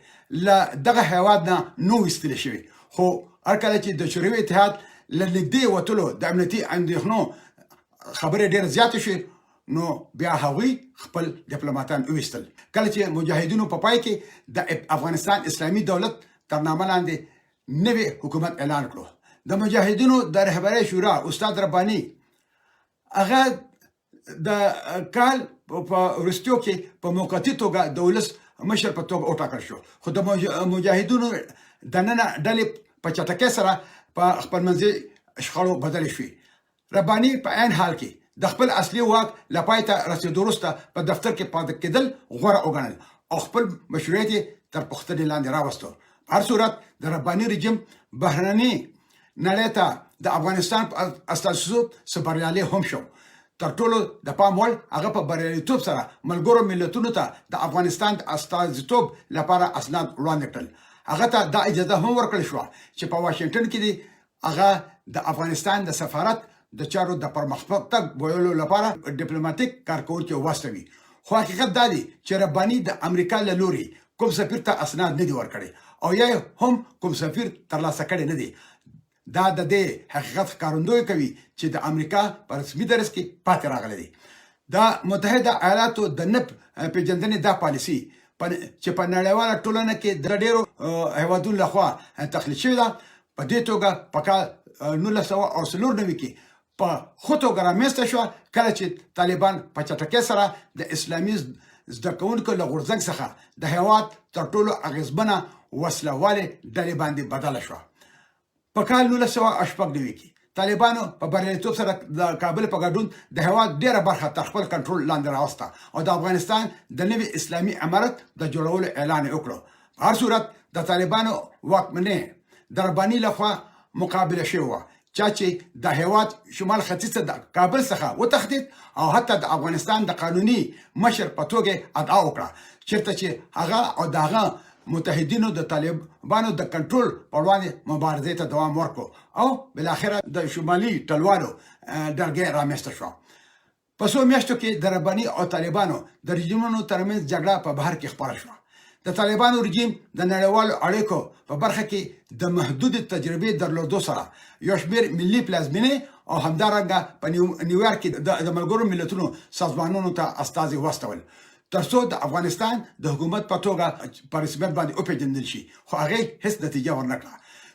له دغه هیواد نه نو ویستل شوی، خو هر کله چې د شوروي اتحاد له نږدې وتلو د امنیتي اندېښنو خبرې ډېر زیاتې شوې، نو بیا هغوی خپل ډیپلوماټان وویستل. کله چې مجاهدینو په پای کې د افغانستان اسلامي دولت تر نامه لاندې نوی حکومت اعلان کړو. د مجاهدینو د رهبرۍ شورا استاد رباني هغه د کال په وروستیو کې په موقتي توګه د ولس مشر په توګه وټاکل شو، خو د مجاهدینو دننه ډلې په چټکۍ سره په خپلمنځي شخړو بدلې شوې. رباني په عین حال کې د خپل اصلي واک له پای ته رسېدو وروسته په دفتر کې پاتې کېدل غوره وګڼل او خپل مشروعیت یې تر پوښتنې لاندې راوستو. په هر صورت د رباني رژیم بهرني نړۍ ته د افغانستان په استازیتوب څه بریالی هم شو. تر ټولو د پام وړ هغه په بریالیتوب سره ملګرو ملتونو ته د افغانستان د استازیتوب لپاره اسناد وړاندې کړل. هغه ته دا اجازه هم ورکړل شوه چې په واشنګټن کې هغه د افغانستان د سفارت د چارو د پرمختګ بویلو لپاره ډیپلوماټیک کارکوونکي واستوي. خو حقیقت دا دی چې رباني د امریکا له لوري کوم سفیر ته اسناد نه دي ورکړي او یا هم کوم سفیر ترلاسه کړي نه دي. دا د دې حقیقت ښکارندویي کوي چې د امریکا په رسمي درس کې پاتې راغلی دی. د متحده ایالاتو د نه پیژندنې دا پالیسي چې په نړیواله ټولنه کې د ډېرو هیوادونو لخوا تخلیق شوې ده، په دې توګه په کال 1994 کې په ښه توګه رامنځته شوه کله چې طالبان په چټکۍ سره د اسلامي زده کوونکو له غورځنګ څخه د هیواد تر ټولو اغېزمنه وسله والې ډلې باندې بدله شوه. په کال 1989 کې طالبانو په بریالیتوب سره د کابل په ګډون د هیواد ډیره برخه تر خپل کنټرول لاندې راوسته او د افغانستان د نوي اسلامي امارت د جوړولو اعلان وکړو. په هر صورت د طالبانو واکمنۍ د رباني لخوا مقابله شوې وه، چا چې د هیواد شمال ختیځ د کابل څخه وتښتید او حتی د افغانستان د قانوني مشر په توګه ادعا وکړه چېرته چې هغه او دغه متحدینو د طالبانو د کنټرول په وړاندې مبارزې ته دوام ورکړو او بالاخره د شمالي ټلوالو درګۍ رامنځته شوه. په څو میاشتو کې د رباني او طالبانو د رژیمونو ترمنځ جګړه په بهر کې خپره شوه. د طالبانو رژیم د نړیوالو اړیکو په برخه کې د محدود تجربې درلودو سره یو شمېر ملي پلازمینې او همدارنګه په نیویارک کې د ملګرو ملتونو سازمانونو ته استازي واستول ترڅو د افغانستان د حکومت په توګه په رسمیت باندې وپېژندل شي، خو هغې هیڅ نتیجه ورنه کړه.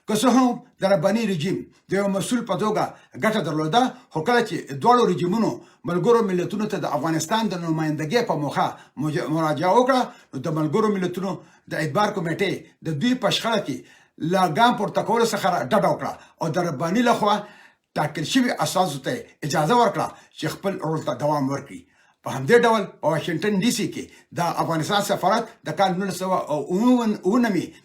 که څه هم د رباني رژیم د یو مسؤل په توګه ګټه درلوده، خو کله چې دواړو رژیمونو ملګرو ملتونو ته د افغانستان د نمایندګۍ په موخه مراجعه وکړه، نو د ملګرو ملتونو د اعتبار کمیټې د دوی په شخړه کې له ګام پورته کولو څخه ډډه وکړه او د رباني لخوا ټاکل شوي اساسو ته اجازه ورکړه چې خپل رول ته دوام ورکړي. په همدې ډول په واشنګټن ډي سي کې د افغانستان سفارت د کال 1999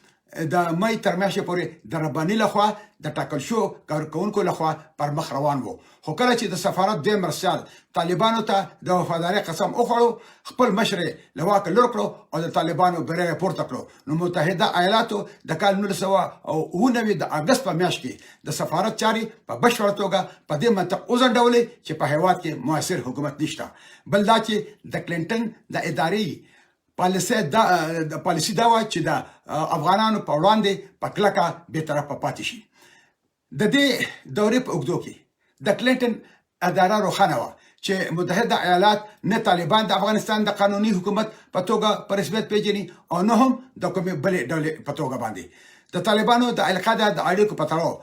د مې تر میاشتې پورې د رباني لخوا د ټاکل شو کارکوونکو لخوا پر مخ روان وو. خو کله چې د سفارت د مرسال طالبانو ته د وفادارۍ قسم وخوړو، خپل مشر له واکه لور کړو او د طالبانو بیرغ پورته کړو، نو متحده ایالاتو د کال 1999 د اګست په میاشت کې د سفارت چاري په بشپړه توګه په دې منطق وځنډولې چې په هیواد کې موثر حکومت نشته، بل دا چې د کلینټن د ادارې پالیسي دا وه چې د افغانانو په وړاندې په کلکه بېطرفه پاتې شي. د دې دورې په اوږدو کې د کلینټن اداره روښانه وه چې متحده ایالات نه طالبان د افغانستان د قانوني حکومت په توګه په رسمیت پیژني او نه هم د کومې بلې ډلې په توګه باندې. د طالبانو د القاعده د اړیکو په تړاو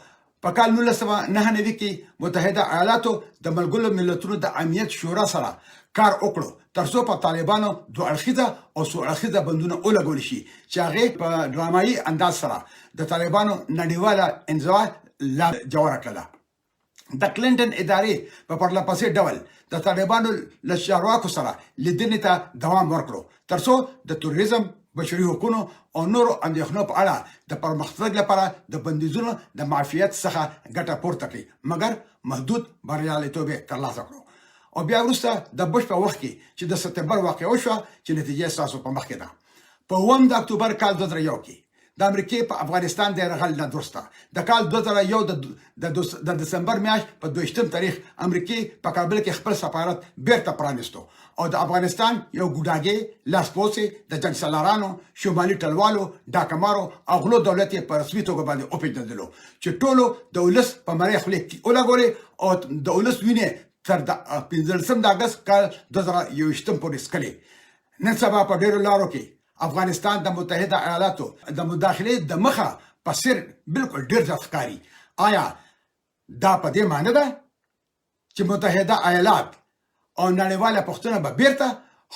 په کال 1999 کې متحده ایالاتو د ملګرو ملتونو د امنیت شورا سره کار وکړو ترڅو په طالبانو دوه اړخیزه او څو اړخیزه بندونه ولګول شي چې هغې په ډرامایي انداز سره د طالبانو نړیواله انزوا لا جوړه کړله. د کلینټن ادارې په پرله پسې ډول د طالبانو له چارواکو سره لیدنې ته دوام ورکړو ترڅو د توریزم بشري حقوقو او نورو اندېښنو په اړه د پرمختګ لپاره د بندیزونو د معافیت څخه ګټه پورته کړي مګر محدود بریالیتوب یې ترلاسه کړو او بیا وروسته د بش په وخت کې چې د سپتمبر واقعه وشوه چې نتیجه ستاسو په مخ کې ده په 1 د اکتوبر کال 2001 کې د امریکای په افغانستان د یرغل نه وروسته د کال 2001 د دسمبر میاشت په 22 تاریخ امریکای په کابل کې خپل سفارت بیرته پرانیستو او د افغانستان یو ګوډاګي لاسپوسي د جنګ سالارانو شمالي ټلوالو ډاکمارو او غلو دولت په رسمي توګه باندې اوپېژندلو چې ټولو د ولس په مریخ لیک اولګوري او د ولس وینې تر د 15 د اگست کال 2021 پورې سکلي نن سبا په ډیرو لارو کې افغانستان د متحده ایالاتو د مداخله د مخه په سر بالکل ډیر ځخ ښکاري آیا دا په دې معنی ده چې متحده ایالات او نړیواله پښتون به بیرته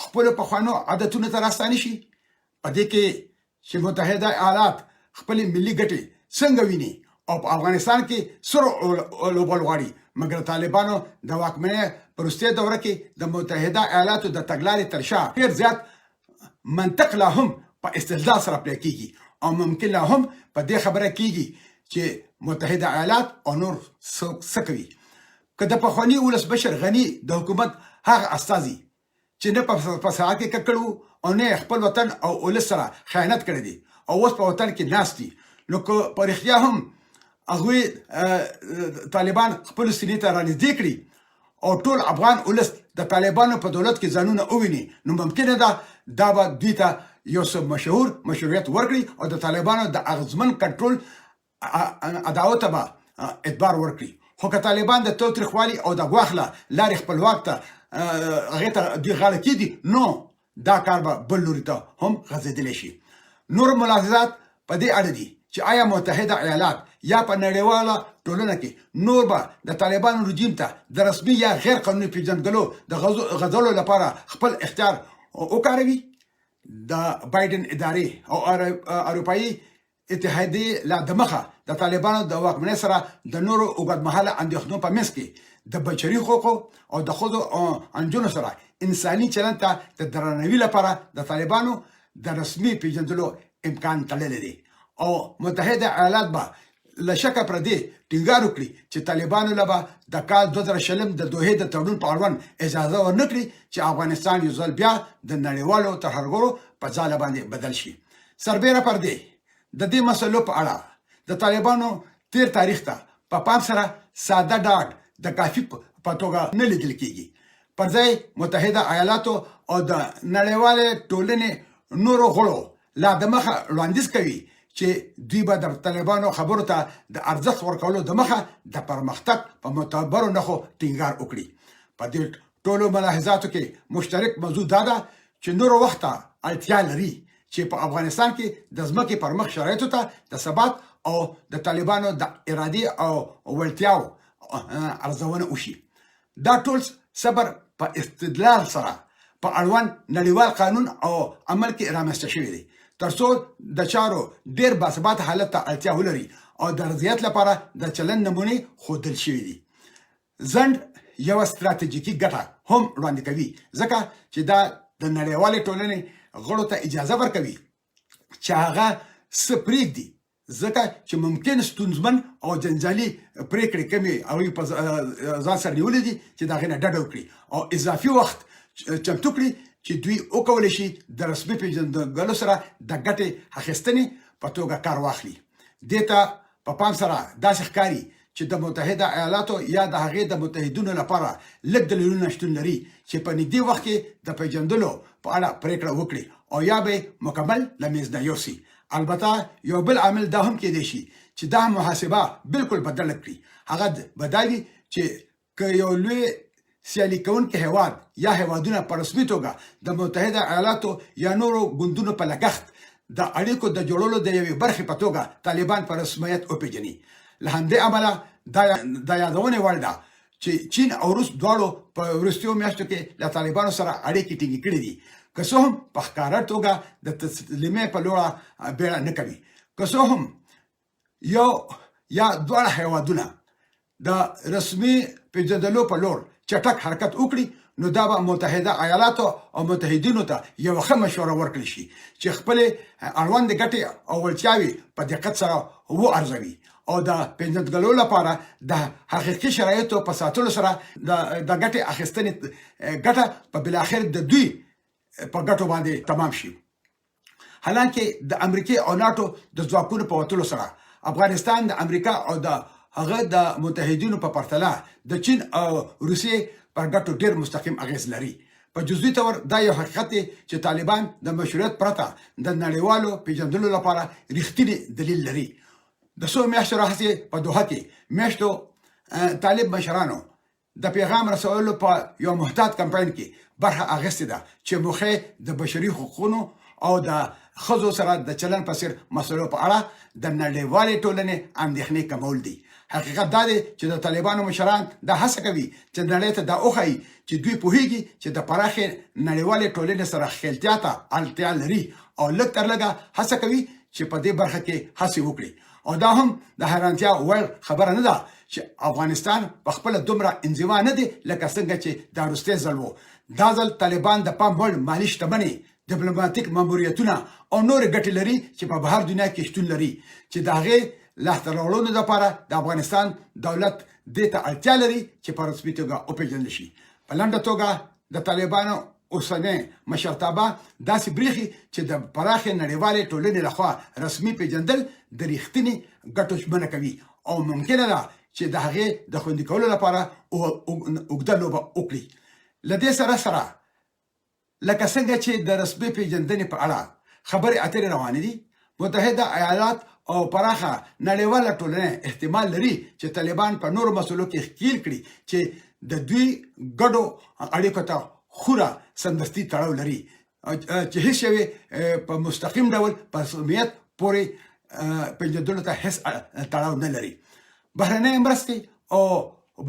خپل پخوانو عادتونو ته راستانه شي په دې کې چې متحده ایالات خپل ملي ګټې څنګه ویني او په افغانستان کې سره لوبل غواړي مګر طالبانو د واکمنۍ پرسته دوره کې د متحده ایالاتو د تګلارې ترشا ډیر زیات منطق لا هم په استدلال سره پلی کیږي او ممکن لا هم په دې خبره کیږي چې متحده ایالات او نور سکوي که د پخوانی ولس بشر غنی د حکومت هغه استازي چې نه په ساعت کې ککړو او نه خپل وطن او ولس سره خیانت کړی دي او اوس په وطن کې ناشتي نو که په رښتیا هم هغه طالبان خپل سینې ته رانږدې کړي او ټول افغان ولس د طالبانو په دولت کې ځانونه اوویني نو ممکن ده دا به دوی ته یو څه مشروعیت ورکړي او د طالبانو د اغزمن کنټرول عداوت به اعتبار ورکړي خو که طالبان د توترخوالي او د غواخله لارې خپلواک ته هغه ته دی غاړه کیدي نو دا کار به بل لوري ته هم غځېدلی شي نور ملاحظات په دې اړه دي چې آیا متحده ایالات یا په نړیواله ټولنه کې نور به د طالبانو رژیم ته د رسمي یا غیر قانوني پیژندګلو د غځولو لپاره خپل اختیار وکاروي د بایدن ادارې او اروپایي اتحادیې لا دمخه د طالبانو د واکمنۍ سره د نورو اوږدمهاله اندېښنو په منځ کې د بشري حقوقو او د ښځو او نجونو سره انساني چلند ته د درناوي لپاره د طالبانو د رسمي پیژندلو امکان تړلی دی او متحده ایالات به له شکه پر دې ټینګار وکړي چې طالبانو له به د کال 2020 د دوحې د تړون په اړوند اجازه ورنکړي چې افغانستان یو ځل بیا د نړیوالو ترهګرو په ځاله باندې بدل شي سربیره پر دې د دې مسلو په اړه د طالبانو تیر تاریخ ته په پام سره ساده ډاډ د کافي په توګه نه لیدل کیږي پر ځای متحده ایالاتو او د نړیوالې ټولنې نورو غړو لا دمخه وړاندیز کوي چې دوی به د طالبانو خبرو ته د ارزښت ورکولو د مخه د پرمختګ په معتبرو نښو ټینګار وکړي په دې ټولو ملاحظاتو کې مشترک موضوع دا ده چې نور وخت اړتیا لري چې په افغانستان کې د ځمکې پر مخ شرایطو ته د ثبات او د طالبانو د ارادي او وړتیاو ارزونه وشي دا ټول صبر په استدلال سره په اړوند نړیوال قانون او عمل کې رامنځته شوی دی ترڅو د چارو ډیر باثبات حالت ته اړتیا ولري او د رضایت لپاره د چلن نمونه خودل شوی دی زند یو ستراتیژیکي ګټه هم وړاندې کوي ځکه چې دا د نړیوالې ټولنې غړو ته اجازه ورکوي چې هغه سپریک دي ځکه چې ممکن ستونزمن او جنجالي پریکړې کمې او په ځان سره نیولې دي چې دا غنه ډډه وکړي او اضافي وخت چمتو کړي چې دوی وکولای شي د رسمي پیژندګلو سره د ګټې اخیستنې په توګه کار واخلي دته په پام سره داسې ښکاري چې د متحده ایالاتو یا د هغې د متحدینو لپاره لږ دلیلونه شتون لري چې په نږدې وخت کې د پیژندلو په اړه پریکړه وکړي او یا به مکمل له منځ نه یوسي البته یو بل عامل دا هم کېدای شي چې دا محاسبه بالکل بدل کړي هغه بدایي چې یو لوی سیالي کوونکی هیواد یا هیوادونه په رسمي توګه د متحده ایالاتو یا نورو ګوندونو په لګښت د اړیکو د جوړولو د یوې برخې په توګه طالبان په رسمیت وپیژني له همدې امله دا یادونه وړ ده چې چین او روس دواړو په وروستیو میاشتو کې له طالبانو سره اړیکې ټینګې کړې دي که څه هم په ښکاره توګه د تسلیمۍ په لوړه بیړه نه کوي که څه هم یو یا دواړه هیوادونه د رسمي پیژندلو په لور چټک حرکت وکړي، نو دا به متحده ایالاتو او متحدینو ته یو ښه مشوره ورکړي شي چې خپل اړوند ګټې او وړتیاوې په دقت سره وارزوي او د پیژندګلو لپاره د حقیقي شرایطو په ساتلو سره د ګټې اخیستنې ګټه په بلاخر د دوی په ګټو باندې تمام شي. حالانکه د امریکای او ناتو د ځواکونو په وتلو سره افغانستان د امریکا او د هغه د متحدینو په پرتله د چین او روسیې پر ګټو ډیر مستقیم اغیز لري. په جزئي تور دا یو حقیقت دی چې طالبان د مشروعیت پرته د نړیوالو پیژندلو لپاره رښتینی دلیل لري. د څو میاشتو راهیسې په دوحه کې میاشتو طالب مشرانو د پیغام رسولو په یو محتاط کمپاین کې برخه اخیستې ده چې موخه د بشري حقوقو او د ښځو سره د چلن په څیر مسلو په اړه د نړیوالې ټولنې اندېښنې کمول دي. حقیقت دا دی چې د طالبانو مشران دا هڅه کوي چې نړۍ ته دا وښایي چې دوی پوهیږي چې د پراخې نړیوالې ټولنې سره خپلتیا ته اړتیا لري او لږ تر لږه هڅه کوي چې په دې برخه کې هڅه وکړي. او دا هم د حیرانتیا وړ خبره نه ده چې افغانستان په خپل دومره انزوا نه دی لکه څنګه چې دا وروستی ځل وو. دا ځل طالبان د پام وړ مالي شتمنۍ، ډیپلوماټیک ماموریتونه او نور ګټې لري چې په بهر دنیا کې شتون لري چې د هغې لاسته راوړلو لپاره د افغانستان دولت دې ته اړتیا لري چې په رسمي توګه وپېژندل شي. په لنډه توګه د طالبانو اوسنۍ مشرتابه داسې بریښي چې د پراخې نړیوالې ټولنې لخوا رسمي پیژندل د رښتینې ګټو ژمنه کوي او ممکنه ده چې د هغې د خوندي کولو لپاره اوږده لوبه وکړي. له دې سره لکه څنګه چې د رسمي پیژندنې په اړه خبرې اترې روانې دي، متحده ایالات او پراخه نړیواله ټولنه احتمال لري چې طالبان په نورو مسلو کې ښکیل کړي چې د دوی ګډو اړیکو ته خوره سمدستي تړاو لري چې هیڅ یو په مستقیم ډول په رسمیت پورې پیژندلو ته هیڅ تړاو نه لري. بهرنۍ مرستې او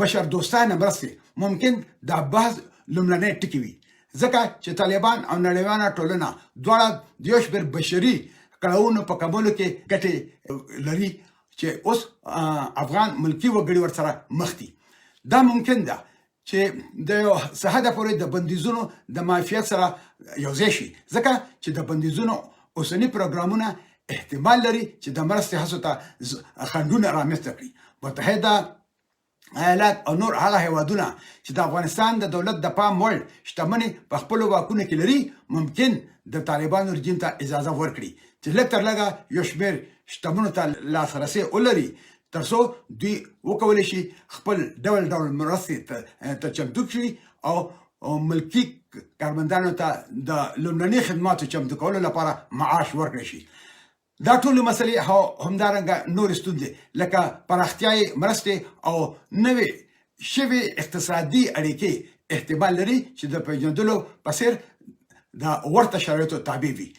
بشر دوستانه مرستې ممکن د بحث لومړنۍ ټکي وي، ځکه چې طالبان او نړیواله ټولنه دواړه د یو شمېر بشري کړاوونو په کمولو کې ګټې لري چې اوس افغان ملکي وګړي ورسره مخ دي. دا ممکن ده چې د څه حده پورې د بندیزونو د معافیت سره یوځای شي، ځکه چې د بندیزونو اوسني پروګرامونه احتمال لري چې د مرستې هڅو ته خنډونه رامنځته کړي. متحده ایالات او نور هغه هیوادونه چې د افغانستان د دولت د پام وړ شتمنۍ په خپلو واکونو کې لري ممکن د طالبانو رژیم ته اجازه ورکړي چې لږ تر لږه یو شمېر شتمنو ته لاسرسی ولري ترڅو دوی وکولی شي خپل ډول ډول مرستې ته چمتو کړي او ملکي کارمندانو ته د لومړني خدماتو چمتو کولو لپاره معاش ورکړي شي. دا ټول مسلې همدارنګه نور ستونزې لکه پراختیايي مرستې او نوې شوي اقتصادي اړیکې احتمال لري چې د پیژندلو په څیر د ورته شرایطو تابع وي.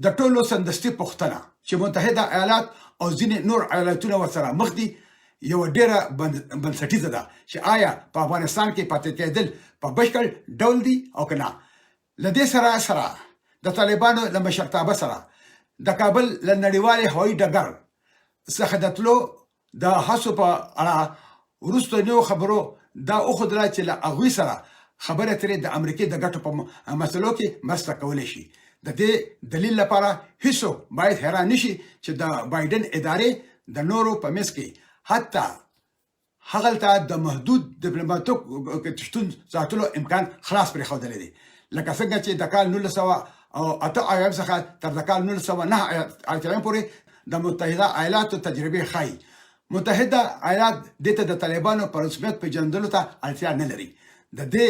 د ټولو سمدستي پوښتنه چې متحده ایالات او ځینې نور ایالتونه ورسره مخ دي یو ډیره بنسټیزه ده چې آیا په افغانستان کې پاتې کېدل په بشپړ ډول دي او که نه. له دې سره د طالبانو له مشرتابه سره د کابل له نړیوالې هوایي ډګر څخه د تلو د هڅو په اړه وروسته نوو خبرو دا وښودله چې له هغوی سره خبرې اترې د امریکې د ګټو په مسلو کې مرسته کولی شي. د دې دلیل لپاره هیڅوک باید حیران نشي چې د بایدن ادارې د نورو په منځ کې حتی هغلته د محدود ډیپلوماټیک شتون ساتلو امکان خلاص پرېښودلی دی، لکه څنګه چې د کال 1908 څخه تر د کال 1909 پورې د متحده ایالاتو تجربې ښایي. متحده ایالات دې ته د طالبانو په رسمیت پیژندلو ته اړتیا نه لري. د دې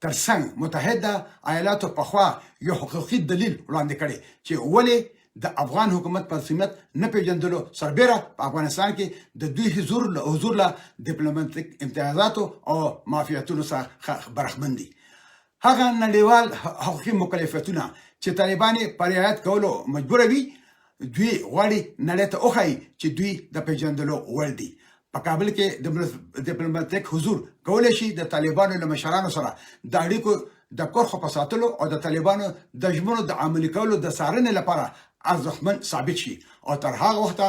ترڅنګ متحده ایالاتو پخوا یو حقوقي دلیل وړاندې کړی چې ولې د افغان حکومت په رسمیت نه پیژندلو سربیره په افغانستان کې د دوی حضور له ډیپلوماټیک امتیازاتو او معافیتونو څخه برخمن دي. هغه نړیوال حقوقي مکلفیتونه چې طالبان پر رعایت کولو مجبوروي دوی غواړي نړۍ ته وښایي چې دوی د پیژندلو وړ دي. په کابل کې د ډیپلوماټیک حضور کولی شي د طالبانو له مشرانو سره د اړیکو د کرښو په ساتلو او د طالبانو د ژمنو د عملي کولو د څارنې لپاره ارزښتمن ثابت شي او تر هغه وخته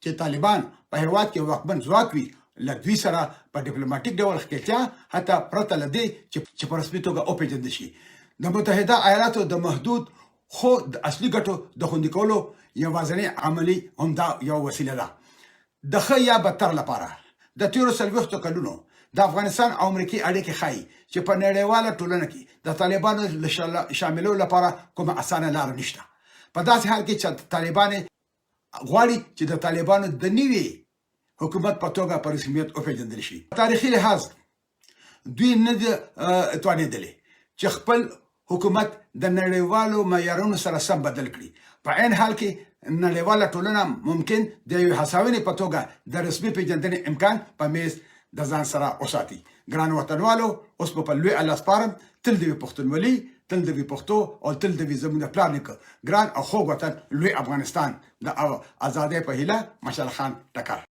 چې طالبان په هېواد کې واکمن ځواک وي له دوی سره په ډیپلوماټیک ډول ښکېلتیا حتی پرته له دې چې په رسمي توګه وپېژندل شي. د متحده ایالاتو د محدود خو د اصلي ګټو د خوندي کولو یوازینی عملي همدا یو وسیله ده. د ښه یا بدتر لپاره د تېرو 40 کلونو د افغانستان او امریکې اړیکې ښایي چې په نړیواله ټولنه کې د طالبانو له شاملولو لپاره کومه اسانه لار نشته. په داسې حال کې چې طالبان غواړي چې د طالبانو د نوي حکومت په توګه په رسمیت وپېژندل شي. تاریخي لحاظ دوی نه دي توانېدلي چې خپل حکومت د نړیوالو معیارونو سره سم بدل کړي. په عین حال کې نړیواله ټولنه ممکن د یوې هڅاونې په توګه د رسمي پېژندنې امکان په میز د ځان سره وساتي. ګرانو وطنوالو، اوس په لوی الله سپارم. تل دې وي پښتونولي، تل دې وي پښتو او تل دې وي زموږ د پلار نیکه ګران او خوږ وطن لوی افغانستان د ازادۍ په هیله. مشال خان ټکر.